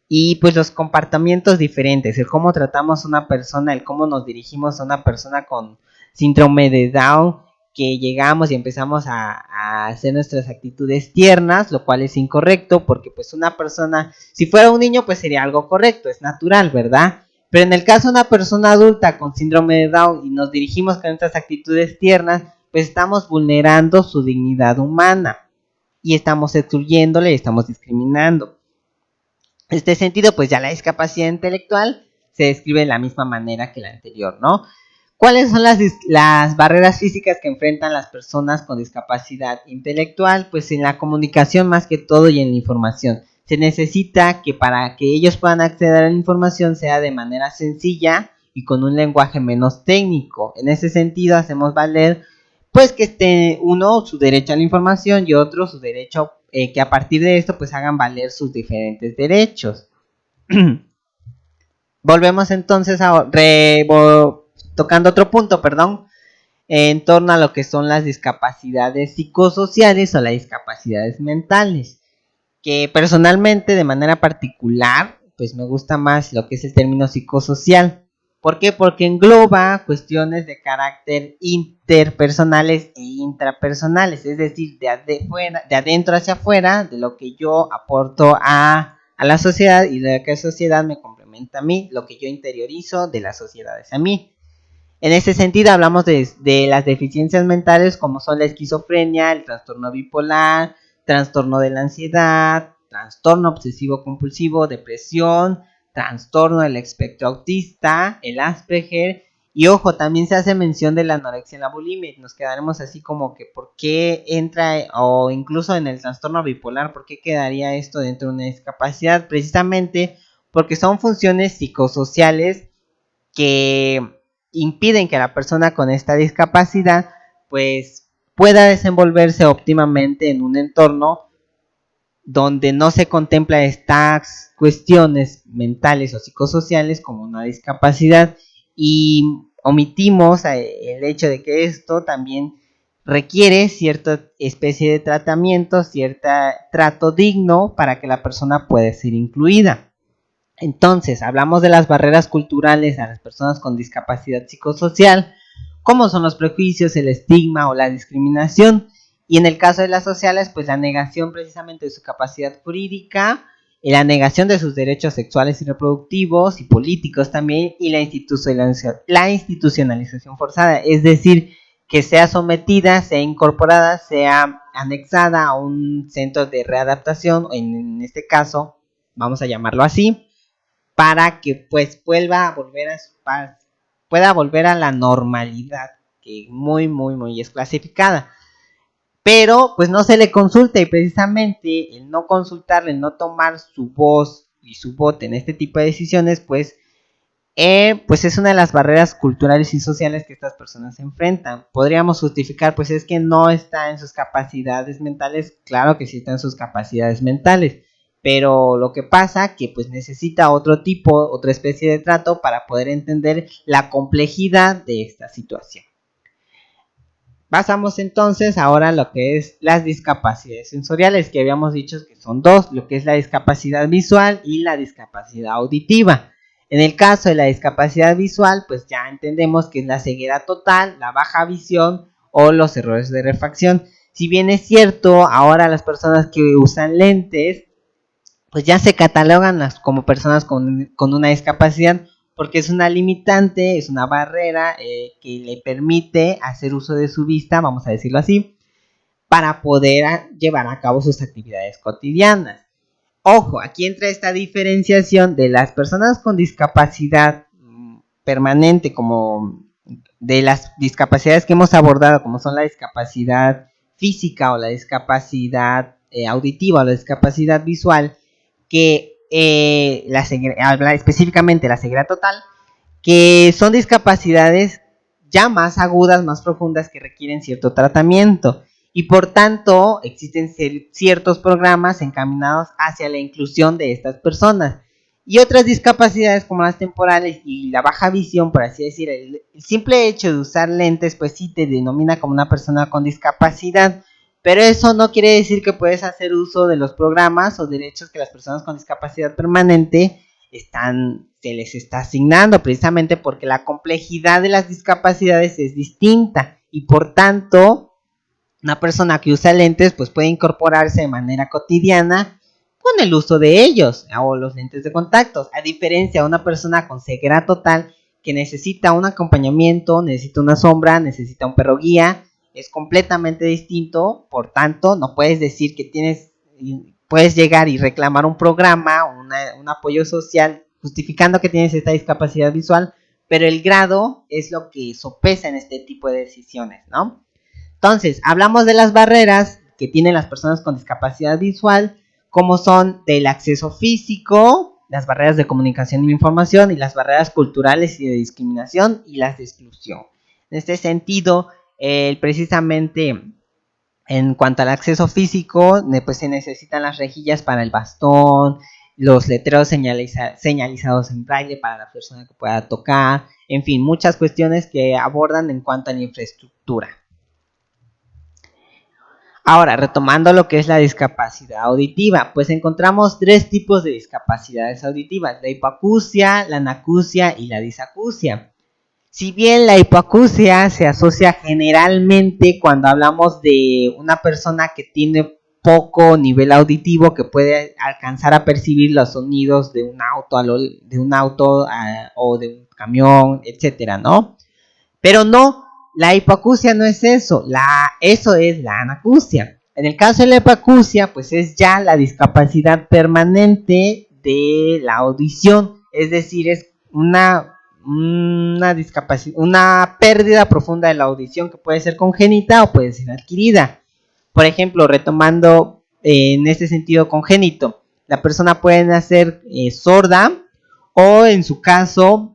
y pues los comportamientos diferentes, el cómo tratamos a una persona, el cómo nos dirigimos a una persona con síndrome de Down, que llegamos y empezamos a hacer nuestras actitudes tiernas, lo cual es incorrecto porque pues una persona, si fuera un niño pues sería algo correcto, es natural, ¿verdad? Pero en el caso de una persona adulta con síndrome de Down y nos dirigimos con estas actitudes tiernas, pues estamos vulnerando su dignidad humana y estamos excluyéndole y estamos discriminando. En este sentido, pues ya la discapacidad intelectual se describe de la misma manera que la anterior, ¿no? ¿Cuáles son las barreras físicas que enfrentan las personas con discapacidad intelectual? Pues en la comunicación más que todo y en la información. Se necesita que para que ellos puedan acceder a la información sea de manera sencilla y con un lenguaje menos técnico. En ese sentido hacemos valer pues que esté uno su derecho a la información y otro su derecho que a partir de esto pues hagan valer sus diferentes derechos. Volvemos entonces a tocando otro punto, en torno a lo que son las discapacidades psicosociales o las discapacidades mentales, que personalmente de manera particular pues me gusta más lo que es el término psicosocial. ¿Por qué? Porque engloba cuestiones de carácter interpersonales e intrapersonales, es decir, de adentro hacia afuera, de lo que yo aporto a la sociedad y de lo que la sociedad me complementa a mí, lo que yo interiorizo de la sociedad hacia mí. En ese sentido hablamos de las deficiencias mentales como son la esquizofrenia, el trastorno bipolar, trastorno de la ansiedad, trastorno obsesivo compulsivo, depresión, trastorno del espectro autista, el Asperger, y ojo, también se hace mención de la anorexia y la bulimia, y nos quedaremos así como que por qué entra, o incluso en el trastorno bipolar, por qué quedaría esto dentro de una discapacidad, precisamente porque son funciones psicosociales que impiden que la persona con esta discapacidad pues pueda desenvolverse óptimamente en un entorno donde no se contempla estas cuestiones mentales o psicosociales como una discapacidad y omitimos el hecho de que esto también requiere cierta especie de tratamiento, cierto trato digno para que la persona pueda ser incluida. Entonces, hablamos de las barreras culturales a las personas con discapacidad psicosocial, como son los prejuicios, el estigma o la discriminación. Y en el caso de las sociales, pues la negación precisamente de su capacidad jurídica, la negación de sus derechos sexuales y reproductivos y políticos también, y la institucionalización forzada, es decir, que sea sometida, sea incorporada, sea anexada a un centro de readaptación, en este caso, vamos a llamarlo así, para que pues pueda volver a la normalidad, que muy es clasificada. Pero pues no se le consulta, y precisamente el no consultarle, el no tomar su voz y su voto en este tipo de decisiones, pues es una de las barreras culturales y sociales que estas personas se enfrentan. Podríamos justificar, pues es que no está en sus capacidades mentales. Claro que sí está en sus capacidades mentales, pero lo que pasa que pues necesita otra especie de trato para poder entender la complejidad de esta situación. Pasamos entonces ahora a lo que es las discapacidades sensoriales, que habíamos dicho que son dos, lo que es la discapacidad visual y la discapacidad auditiva. En el caso de la discapacidad visual, pues ya entendemos que es la ceguera total, la baja visión o los errores de refracción. Si bien es cierto, ahora las personas que usan lentes, pues ya se catalogan como personas con una discapacidad, porque es una limitante, es una barrera que le permite hacer uso de su vista, vamos a decirlo así, para poder llevar a cabo sus actividades cotidianas. Ojo, aquí entra esta diferenciación de las personas con discapacidad permanente, como de las discapacidades que hemos abordado, como son la discapacidad física o la discapacidad auditiva o la discapacidad visual, que habla específicamente la ceguera total, que son discapacidades ya más agudas, más profundas, que requieren cierto tratamiento, y por tanto existen ciertos programas encaminados hacia la inclusión de estas personas. Y otras discapacidades como las temporales y la baja visión, por así decir, el simple hecho de usar lentes pues sí te denomina como una persona con discapacidad, pero eso no quiere decir que puedes hacer uso de los programas o derechos que las personas con discapacidad permanente se les está asignando, precisamente porque la complejidad de las discapacidades es distinta, y por tanto una persona que usa lentes pues puede incorporarse de manera cotidiana con el uso de ellos o los lentes de contacto, a diferencia de una persona con ceguera total que necesita un acompañamiento, necesita una sombra, necesita un perro guía. Es completamente distinto, por tanto no puedes decir que puedes llegar y reclamar un programa, un apoyo social justificando que tienes esta discapacidad visual, pero el grado es lo que sopesa en este tipo de decisiones, ¿no? Entonces, hablamos de las barreras que tienen las personas con discapacidad visual, como son del acceso físico, las barreras de comunicación y información, y las barreras culturales y de discriminación, y las de exclusión. En este sentido, precisamente en cuanto al acceso físico, pues se necesitan las rejillas para el bastón, los letreros señalizados en braille para la persona que pueda tocar, en fin, muchas cuestiones que abordan en cuanto a la infraestructura. Ahora, retomando lo que es la discapacidad auditiva, pues encontramos tres tipos de discapacidades auditivas: la hipoacusia, la anacusia y la disacusia. Si bien la hipoacusia se asocia generalmente cuando hablamos de una persona que tiene poco nivel auditivo, que puede alcanzar a percibir los sonidos de un auto o de un camión, etcétera, ¿no? Pero no, la hipoacusia no es eso, eso es la anacusia. En el caso de la hipoacusia, pues es ya la discapacidad permanente de la audición, es decir, es una pérdida profunda de la audición que puede ser congénita o puede ser adquirida. Por ejemplo, retomando en este sentido congénito, la persona puede nacer sorda, o en su caso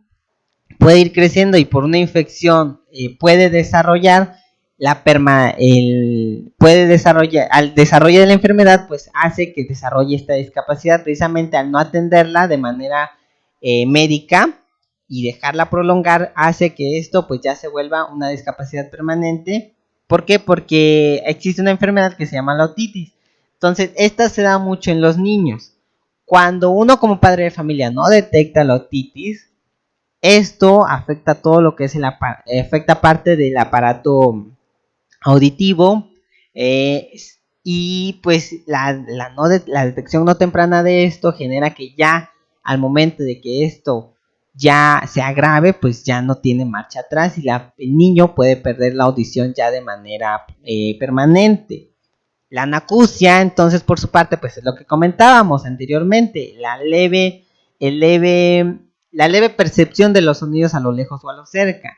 puede ir creciendo y por una infección puede desarrollar al desarrollo de la enfermedad, pues hace que desarrolle esta discapacidad, precisamente al no atenderla de manera médica y dejarla prolongar, hace que esto pues ya se vuelva una discapacidad permanente. ¿Por qué? Porque existe una enfermedad que se llama la otitis. Entonces, esta se da mucho en los niños. Cuando uno como padre de familia no detecta la otitis, esto afecta todo lo que es afecta parte del aparato auditivo, y pues la detección no temprana de esto genera que ya al momento de que esto ya sea grave, pues ya no tiene marcha atrás, y el niño puede perder la audición ya de manera permanente. La anacusia, entonces, por su parte, pues es lo que comentábamos anteriormente, la leve percepción de los sonidos a lo lejos o a lo cerca.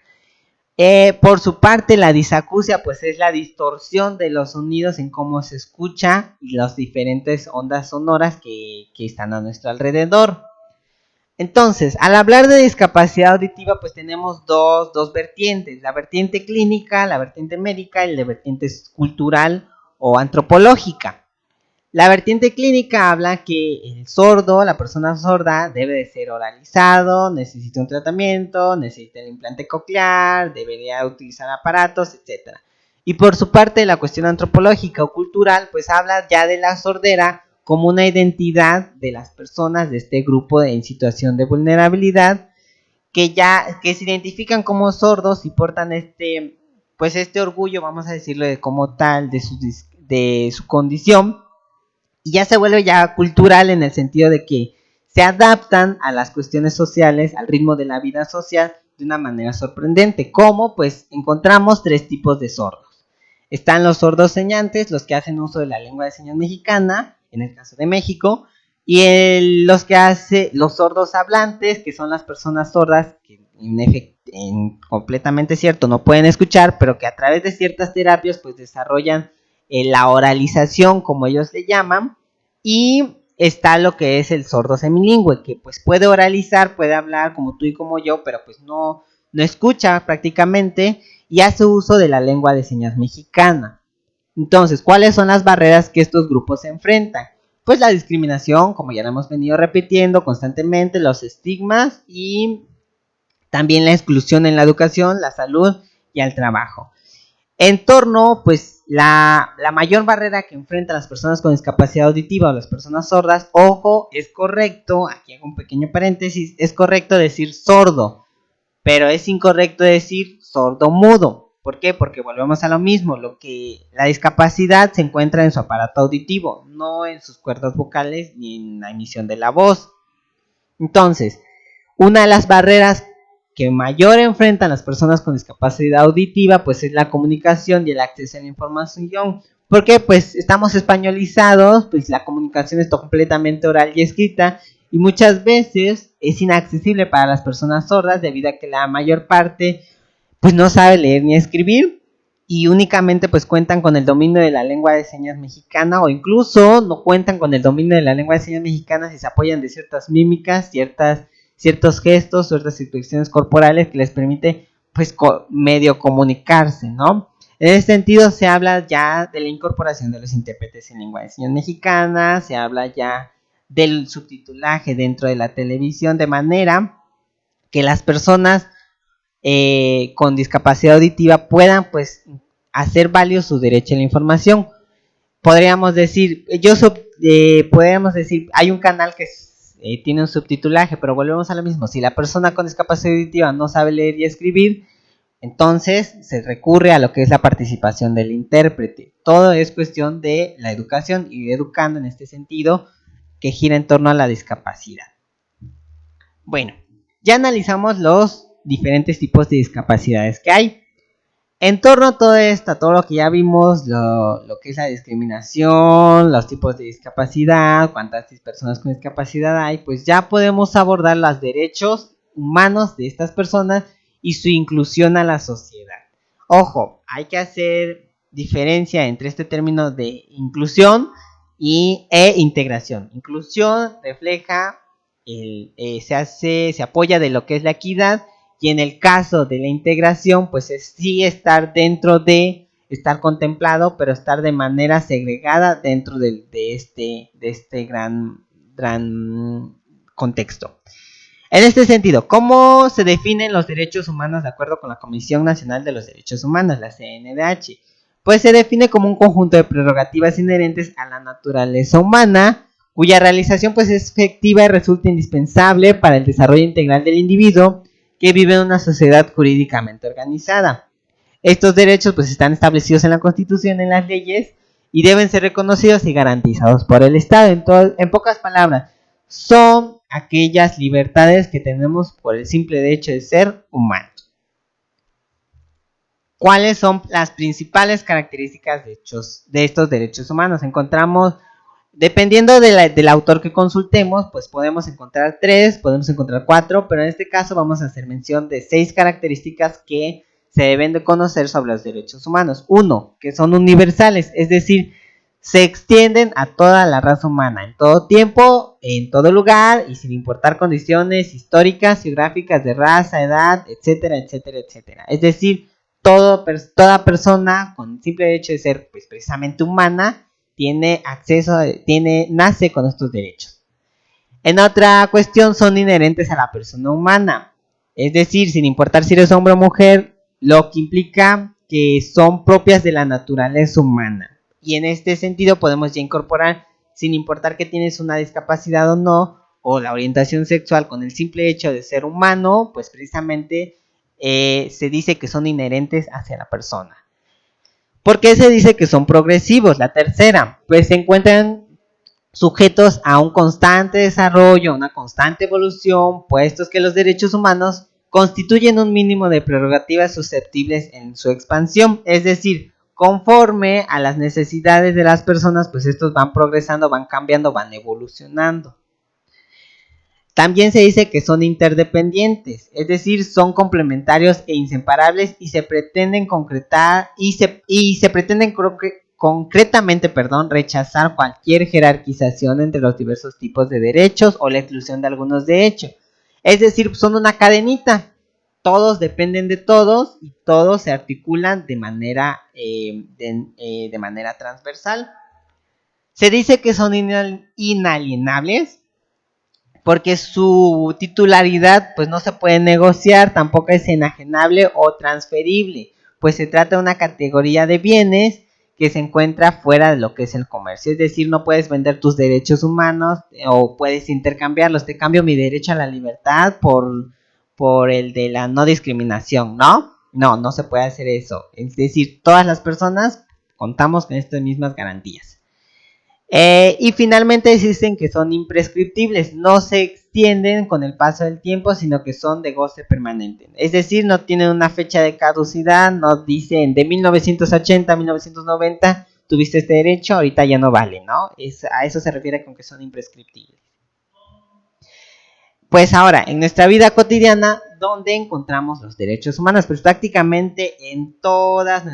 Por su parte, la disacusia pues es la distorsión de los sonidos en cómo se escucha y las diferentes ondas sonoras que están a nuestro alrededor. Entonces, al hablar de discapacidad auditiva, pues tenemos dos vertientes, la vertiente clínica, la vertiente médica y la vertiente cultural o antropológica. La vertiente clínica habla que el sordo, la persona sorda, debe de ser oralizado, necesita un tratamiento, necesita el implante coclear, debería utilizar aparatos, etc. Y por su parte, la cuestión antropológica o cultural, pues habla ya de la sordera como una identidad de las personas de este grupo en situación de vulnerabilidad, que se identifican como sordos y portan este orgullo, vamos a decirlo como tal, de su condición. Y ya se vuelve ya cultural en el sentido de que se adaptan a las cuestiones sociales, al ritmo de la vida social de una manera sorprendente. Como pues encontramos 3 tipos de sordos. Están los sordos señantes, los que hacen uso de la lengua de señas mexicana, en el caso de México, y los sordos hablantes, que son las personas sordas que completamente cierto no pueden escuchar, pero que a través de ciertas terapias pues desarrollan la oralización, como ellos le llaman, y está lo que es el sordo semilingüe, que pues puede oralizar, puede hablar como tú y como yo, pero pues no escucha prácticamente y hace uso de la lengua de señas mexicana. Entonces, ¿cuáles son las barreras que estos grupos se enfrentan? Pues la discriminación, como ya lo hemos venido repitiendo constantemente, los estigmas y también la exclusión en la educación, la salud y el trabajo. En torno, pues, la mayor barrera que enfrentan las personas con discapacidad auditiva o las personas sordas, ojo, es correcto, aquí hago un pequeño paréntesis, es correcto decir sordo, pero es incorrecto decir sordo-mudo. ¿Por qué? Porque volvemos a lo mismo, la discapacidad se encuentra en su aparato auditivo, no en sus cuerdas vocales ni en la emisión de la voz. Entonces, una de las barreras que mayor enfrentan las personas con discapacidad auditiva pues es la comunicación y el acceso a la información, porque pues estamos españolizados, pues la comunicación es completamente oral y escrita y muchas veces es inaccesible para las personas sordas debido a que la mayor parte pues no sabe leer ni escribir y únicamente pues cuentan con el dominio de la lengua de señas mexicana o incluso no cuentan con el dominio de la lengua de señas mexicana si se apoyan de ciertas mímicas, ciertos gestos, ciertas expresiones corporales que les permite pues medio comunicarse, ¿no? En ese sentido se habla ya de la incorporación de los intérpretes en lengua de señas mexicana, se habla ya del subtitulaje dentro de la televisión, de manera que las personas con discapacidad auditiva puedan pues hacer válido su derecho a la información. Podríamos decir, hay un canal que tiene un subtitulaje, pero volvemos a lo mismo. Si la persona con discapacidad auditiva no sabe leer y escribir, entonces se recurre a lo que es la participación del intérprete. Todo es cuestión de la educación y educando en este sentido que gira en torno a la discapacidad. Bueno, ya analizamos los diferentes tipos de discapacidades que hay. En torno a todo esto, a todo lo que ya vimos, lo que es la discriminación, los tipos de discapacidad, cuántas personas con discapacidad hay, pues ya podemos abordar los derechos humanos de estas personas y su inclusión a la sociedad. Ojo, hay que hacer diferencia entre este término de inclusión e integración. Inclusión refleja, se apoya de lo que es la equidad. Y en el caso de la integración, pues es sí estar dentro de, estar contemplado, pero estar de manera segregada dentro de este gran contexto. En este sentido, ¿cómo se definen los derechos humanos de acuerdo con la Comisión Nacional de los Derechos Humanos, la CNDH? Pues se define como un conjunto de prerrogativas inherentes a la naturaleza humana, cuya realización pues es efectiva y resulta indispensable para el desarrollo integral del individuo que vive en una sociedad jurídicamente organizada. Estos derechos pues están establecidos en la Constitución, en las leyes, y deben ser reconocidos y garantizados por el Estado. En pocas palabras, son aquellas libertades que tenemos por el simple hecho de ser humanos. ¿Cuáles son las principales características de estos derechos humanos? Encontramos, dependiendo del autor que consultemos, pues podemos encontrar 3, podemos encontrar 4, pero en este caso vamos a hacer mención de 6 características que se deben de conocer sobre los derechos humanos. Uno, que son universales, es decir, se extienden a toda la raza humana, en todo tiempo, en todo lugar y sin importar condiciones históricas, geográficas, de raza, edad, etcétera, etcétera, etcétera. Es decir, toda persona con el simple hecho de ser pues, precisamente humana tiene acceso, nace con estos derechos. En otra cuestión, son inherentes a la persona humana, es decir, sin importar si eres hombre o mujer, lo que implica que son propias de la naturaleza humana. Y en este sentido podemos ya incorporar, sin importar que tienes una discapacidad o no, o la orientación sexual, con el simple hecho de ser humano, pues precisamente se dice que son inherentes hacia la persona. ¿Por qué se dice que son progresivos? La tercera, pues se encuentran sujetos a un constante desarrollo, una constante evolución, puestos que los derechos humanos constituyen un mínimo de prerrogativas susceptibles en su expansión, es decir, conforme a las necesidades de las personas, pues estos van progresando, van cambiando, van evolucionando. También se dice que son interdependientes, es decir, son complementarios e inseparables y se pretenden concretar concretamente, rechazar cualquier jerarquización entre los diversos tipos de derechos o la exclusión de algunos de ellos. Es decir, son una cadenita. Todos dependen de todos y todos se articulan de manera transversal. Se dice que son inalienables porque su titularidad pues no se puede negociar, tampoco es enajenable o transferible, pues se trata de una categoría de bienes que se encuentra fuera de lo que es el comercio. Es decir, no puedes vender tus derechos humanos o puedes intercambiarlos. Te cambio mi derecho a la libertad por el de la no discriminación, ¿no? No se puede hacer eso. Es decir, todas las personas contamos con estas mismas garantías. Y finalmente dicen que son imprescriptibles, no se extienden con el paso del tiempo, sino que son de goce permanente. Es decir, no tienen una fecha de caducidad, no dicen de 1980 a 1990 tuviste este derecho, ahorita ya no vale, ¿no? A eso se refiere con que son imprescriptibles. Pues ahora, en nuestra vida cotidiana, ¿dónde encontramos los derechos humanos? Pues prácticamente en todas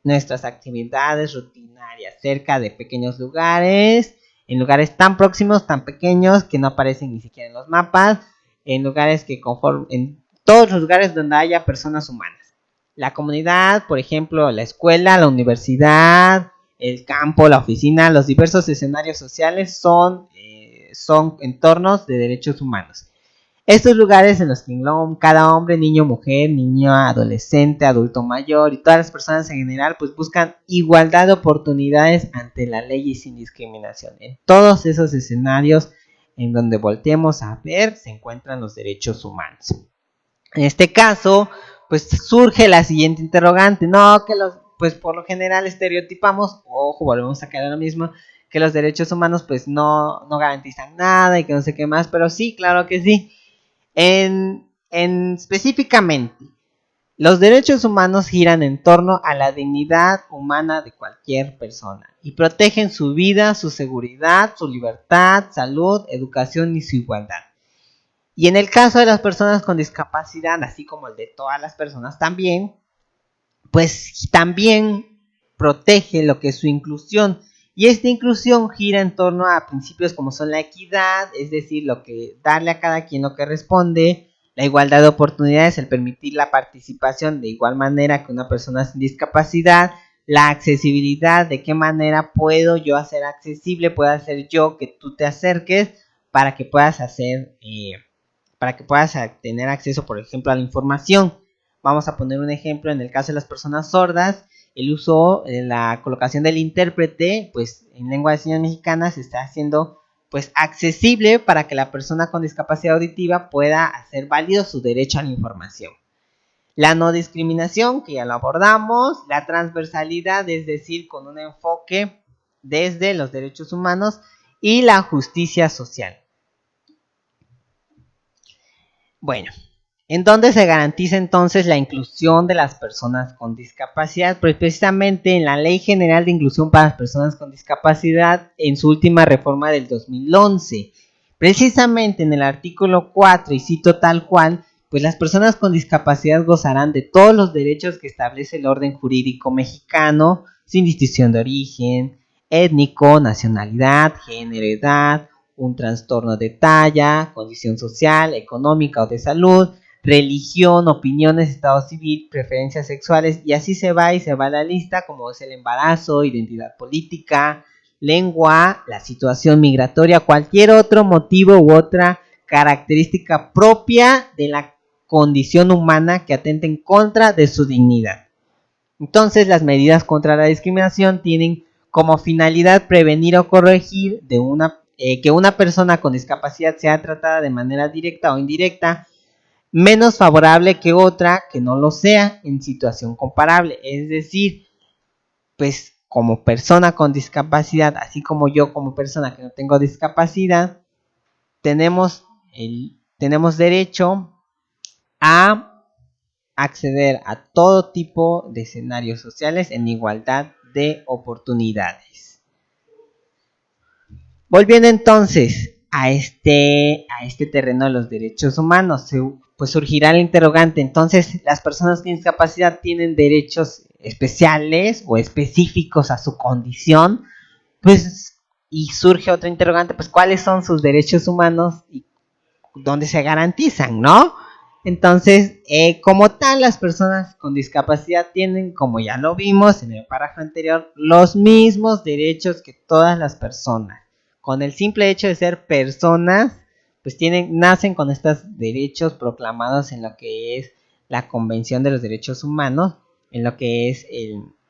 nuestras actividades rutinarias, cerca de pequeños lugares, en lugares tan próximos, tan pequeños, que no aparecen ni siquiera en los mapas, en lugares en todos los lugares donde haya personas humanas. La comunidad, por ejemplo, la escuela, la universidad, el campo, la oficina, los diversos escenarios sociales son entornos de derechos humanos. Estos lugares en los que cada hombre, niño, mujer, niño, adolescente, adulto mayor y todas las personas en general pues buscan igualdad de oportunidades ante la ley y sin discriminación. En todos esos escenarios en donde volteemos a ver se encuentran los derechos humanos. En este caso pues surge la siguiente interrogante, pues por lo general estereotipamos, ojo, volvemos a caer en lo mismo, que los derechos humanos pues no garantizan nada y que no sé qué más, pero sí, claro que sí. Específicamente, los derechos humanos giran en torno a la dignidad humana de cualquier persona y protegen su vida, su seguridad, su libertad, salud, educación y su igualdad. Y en el caso de las personas con discapacidad, así como el de todas las personas también, pues también protege lo que es su inclusión. Y esta inclusión gira en torno a principios como son la equidad, es decir, darle a cada quien lo que responde, la igualdad de oportunidades, el permitir la participación de igual manera que una persona sin discapacidad, la accesibilidad, de qué manera puedo yo hacer accesible, puedo hacer yo que tú te acerques para que puedas tener acceso, por ejemplo, a la información. Vamos a poner un ejemplo en el caso de las personas sordas. El uso, la colocación del intérprete, pues en lengua de señas mexicana se está haciendo pues accesible para que la persona con discapacidad auditiva pueda hacer válido su derecho a la información. La no discriminación, que ya lo abordamos, la transversalidad, es decir, con un enfoque desde los derechos humanos y la justicia social. Bueno, ¿en dónde se garantiza entonces la inclusión de las personas con discapacidad? Pues precisamente en la Ley General de Inclusión para las Personas con Discapacidad, en su última reforma del 2011. Precisamente en el artículo 4, y cito tal cual, pues las personas con discapacidad gozarán de todos los derechos que establece el orden jurídico mexicano, sin distinción de origen, étnico, nacionalidad, género, edad, un trastorno de talla, condición social, económica o de salud, religión, opiniones, estado civil, preferencias sexuales, y así se va la lista, como es el embarazo, identidad política, lengua, la situación migratoria, cualquier otro motivo u otra característica propia de la condición humana que atente en contra de su dignidad. Entonces, las medidas contra la discriminación tienen como finalidad prevenir o corregir que una persona con discapacidad sea tratada de manera directa o indirecta menos favorable que otra que no lo sea en situación comparable. Es decir, pues como persona con discapacidad, así como yo como persona que no tengo discapacidad, tenemos derecho a acceder a todo tipo de escenarios sociales en igualdad de oportunidades. Volviendo entonces a este terreno de los derechos humanos, pues surgirá el interrogante, entonces, ¿las personas con discapacidad tienen derechos especiales o específicos a su condición? Pues, y surge otro interrogante, pues, ¿cuáles son sus derechos humanos y dónde se garantizan, no? Entonces, como tal, las personas con discapacidad tienen, como ya lo vimos en el párrafo anterior, los mismos derechos que todas las personas. Con el simple hecho de ser personas, pues nacen con estos derechos proclamados en lo que es la Convención de los Derechos Humanos, en lo que es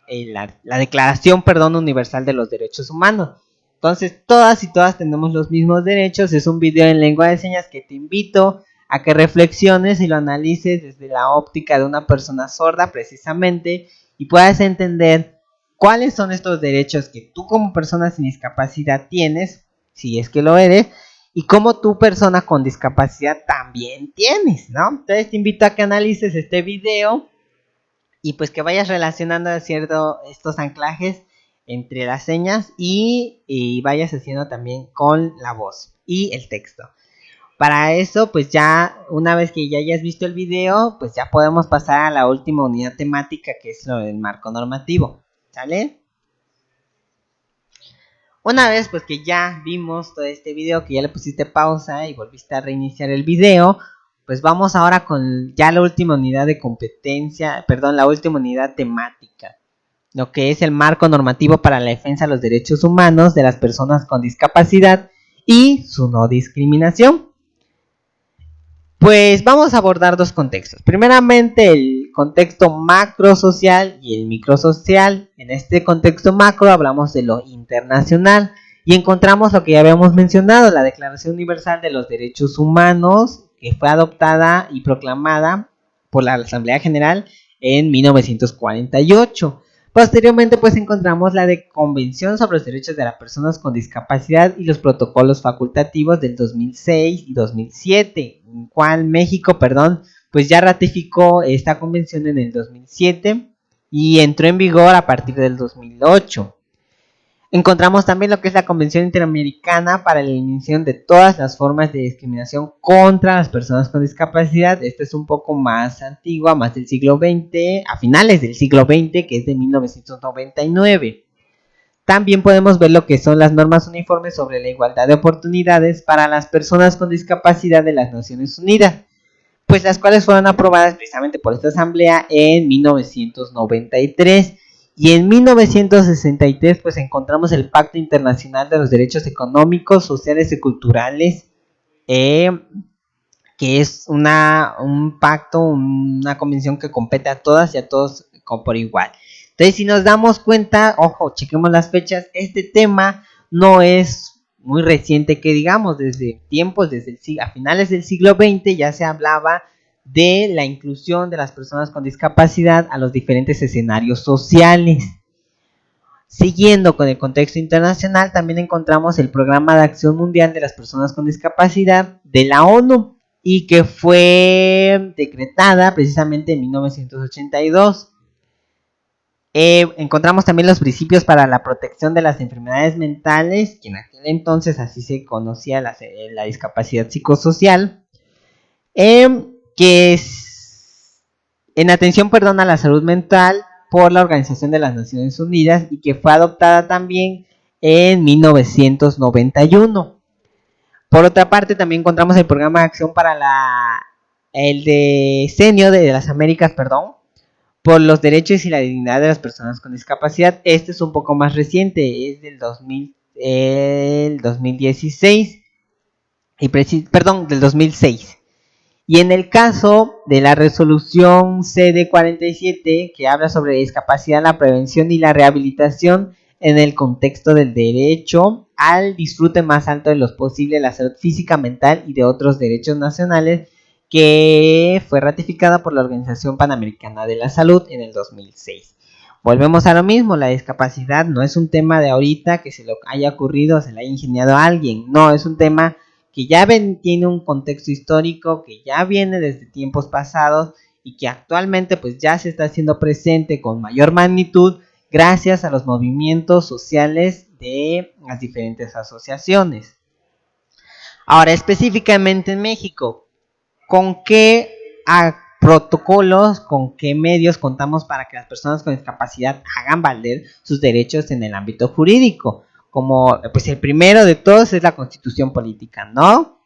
la Declaración, Universal de los Derechos Humanos. Entonces, todas y todas tenemos los mismos derechos. Es un video en lengua de señas que te invito a que reflexiones y lo analices desde la óptica de una persona sorda precisamente y puedas entender cuáles son estos derechos que tú como persona sin discapacidad tienes, si es que lo eres, y cómo tú persona con discapacidad también tienes, ¿no? Entonces te invito a que analices este video y pues que vayas relacionando estos anclajes entre las señas y vayas haciendo también con la voz y el texto. Para eso, pues ya una vez que ya hayas visto el video, pues ya podemos pasar a la última unidad temática, que es lo del marco normativo, ¿sale? Una vez pues que ya vimos todo este video, que ya le pusiste pausa y volviste a reiniciar el video, pues vamos ahora con ya la última unidad de competencia, la última unidad temática, lo que es el marco normativo para la defensa de los derechos humanos de las personas con discapacidad y su no discriminación. Pues vamos a abordar dos contextos. Primeramente, el contexto macrosocial y el microsocial. En este contexto macro hablamos de lo internacional y encontramos lo que ya habíamos mencionado, la Declaración Universal de los Derechos Humanos, que fue adoptada y proclamada por la Asamblea General en 1948. Posteriormente, pues encontramos la de Convención sobre los Derechos de las Personas con Discapacidad y los protocolos facultativos del 2006 y 2007, en cual México, pues ya ratificó esta convención en el 2007 y entró en vigor a partir del 2008. Encontramos también lo que es la Convención Interamericana para la Eliminación de todas las formas de discriminación contra las personas con discapacidad. Esta es un poco más antigua, más del siglo XX, a finales del siglo XX, que es de 1999. También podemos ver lo que son las normas uniformes sobre la igualdad de oportunidades para las personas con discapacidad de las Naciones Unidas, pues las cuales fueron aprobadas precisamente por esta asamblea en 1993. Y en 1963 pues encontramos el Pacto Internacional de los Derechos Económicos, Sociales y Culturales, que es un pacto, una convención que compete a todas y a todos por igual. Entonces, si nos damos cuenta, ojo, chequemos las fechas, este tema no es muy reciente que digamos, desde a finales del siglo XX ya se hablaba de la inclusión de las personas con discapacidad a los diferentes escenarios sociales. Siguiendo con el contexto internacional, también encontramos el Programa de Acción Mundial de las Personas con Discapacidad de la ONU y que fue decretada precisamente en 1982. Encontramos también los principios para la protección de las enfermedades mentales, que en aquel entonces así se conocía la discapacidad psicosocial, que es en atención, a la salud mental por la Organización de las Naciones Unidas y que fue adoptada también en 1991. Por otra parte, también encontramos el programa de acción para el decenio de las Américas, por los derechos y la dignidad de las personas con discapacidad. Este es un poco más reciente, es del 2016, del 2006. Y en el caso de la resolución CD47, que habla sobre discapacidad, la prevención y la rehabilitación en el contexto del derecho al disfrute más alto de lo posible, la salud física, mental y de otros derechos nacionales, que fue ratificada por la Organización Panamericana de la Salud en el 2006. Volvemos a lo mismo, la discapacidad no es un tema de ahorita que se lo haya ocurrido, se le haya ingeniado a alguien, no, es un tema que ya tiene un contexto histórico, que ya viene desde tiempos pasados y que actualmente pues ya se está haciendo presente con mayor magnitud gracias a los movimientos sociales de las diferentes asociaciones. Ahora, específicamente en México, ¿con qué protocolos, con qué medios contamos para que las personas con discapacidad hagan valer sus derechos en el ámbito jurídico? Como pues el primero de todos es la Constitución Política, ¿no?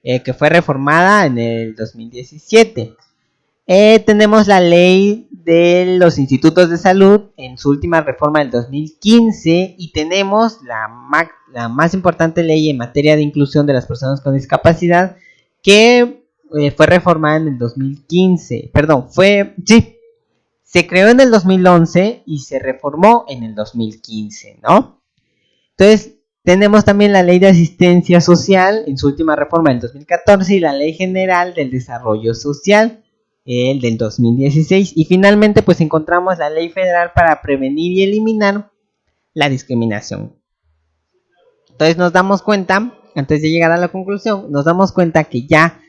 Que fue reformada en el 2017. Tenemos la ley de los institutos de salud en su última reforma del 2015 y tenemos la más importante ley en materia de inclusión de las personas con discapacidad que fue reformada en el 2015, se creó en el 2011 y se reformó en el 2015, ¿no? Entonces, tenemos también la Ley de Asistencia Social en su última reforma del 2014 y la Ley General del Desarrollo Social, el del 2016. Y finalmente, pues encontramos la Ley Federal para prevenir y eliminar la discriminación. Entonces, nos damos cuenta, antes de llegar a la conclusión, nos damos cuenta que ya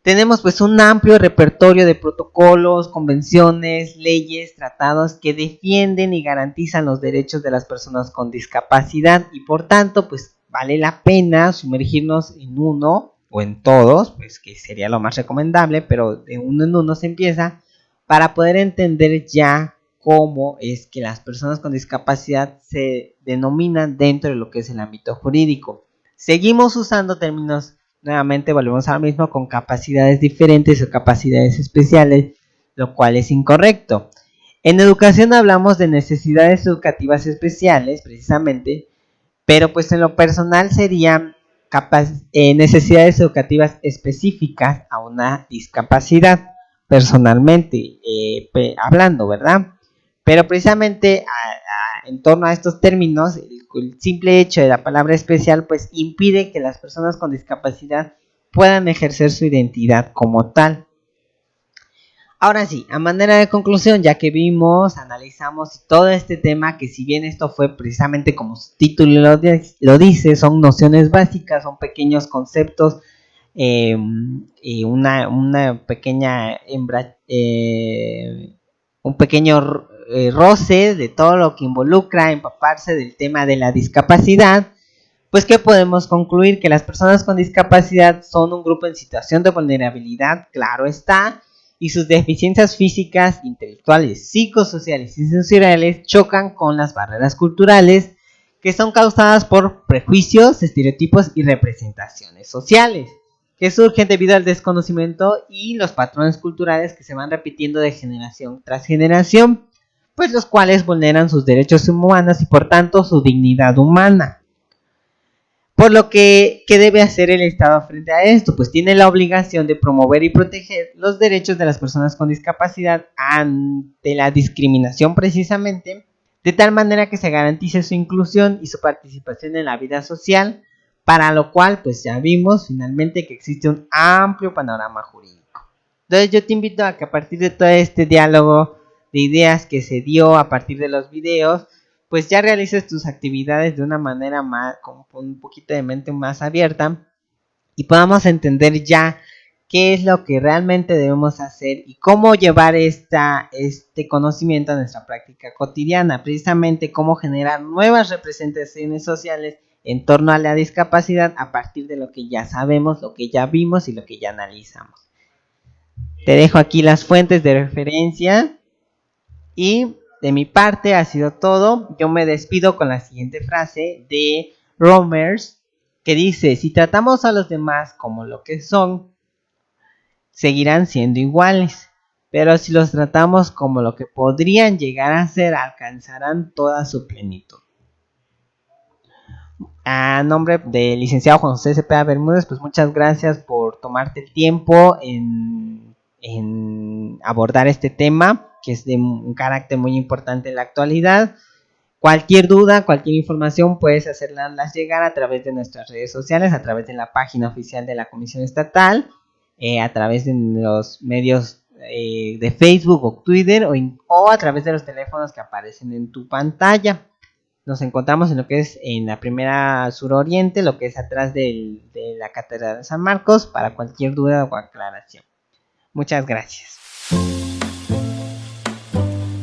tenemos pues un amplio repertorio de protocolos, convenciones, leyes, tratados que defienden y garantizan los derechos de las personas con discapacidad y por tanto pues vale la pena sumergirnos en uno o en todos, pues que sería lo más recomendable, pero de uno en uno se empieza para poder entender ya cómo es que las personas con discapacidad se denominan dentro de lo que es el ámbito jurídico. Seguimos usando términos. Nuevamente volvemos a lo mismo con capacidades diferentes o capacidades especiales, lo cual es incorrecto. En educación hablamos de necesidades educativas especiales, precisamente, pero pues en lo personal serían necesidades educativas específicas a una discapacidad, personalmente hablando, ¿verdad? Pero precisamente en torno a estos términos, el simple hecho de la palabra especial pues impide que las personas con discapacidad puedan ejercer su identidad como tal. Ahora sí, a manera de conclusión, ya que vimos, analizamos todo este tema, que si bien esto fue precisamente como su título lo dice, son nociones básicas, son pequeños conceptos, y una pequeña un pequeño roce de todo lo que involucra empaparse del tema de la discapacidad, pues que podemos concluir que las personas con discapacidad son un grupo en situación de vulnerabilidad, claro está, y sus deficiencias físicas, intelectuales, psicosociales y sensoriales chocan con las barreras culturales que son causadas por prejuicios, estereotipos y representaciones sociales, que surgen debido al desconocimiento y los patrones culturales que se van repitiendo de generación tras generación, pues los cuales vulneran sus derechos humanos y por tanto su dignidad humana. Por lo que, ¿qué debe hacer el Estado frente a esto? Pues tiene la obligación de promover y proteger los derechos de las personas con discapacidad ante la discriminación precisamente, de tal manera que se garantice su inclusión y su participación en la vida social, para lo cual pues ya vimos finalmente que existe un amplio panorama jurídico. Entonces yo te invito a que a partir de todo este diálogo de ideas que se dio a partir de los videos, pues ya realices tus actividades de una manera más, con un poquito de mente más abierta y podamos entender ya qué es lo que realmente debemos hacer y cómo llevar este conocimiento a nuestra práctica cotidiana, precisamente cómo generar nuevas representaciones sociales en torno a la discapacidad a partir de lo que ya sabemos, lo que ya vimos y lo que ya analizamos. Te dejo aquí las fuentes de referencia y de mi parte ha sido todo. Yo me despido con la siguiente frase de Romers que dice: si tratamos a los demás como lo que son, seguirán siendo iguales. Pero si los tratamos como lo que podrían llegar a ser, alcanzarán toda su plenitud. A nombre del licenciado Juan José Cepeda Bermúdez, pues muchas gracias por tomarte el tiempo en abordar este tema, que es de un carácter muy importante en la actualidad. Cualquier duda, cualquier información puedes hacerlas llegar a través de nuestras redes sociales, a través de la página oficial de la Comisión Estatal, a través de los medios de Facebook o Twitter o a través de los teléfonos que aparecen en tu pantalla. Nos encontramos en lo que es en la primera suroriente, lo que es atrás de la Catedral de San Marcos, para cualquier duda o aclaración. Muchas gracias.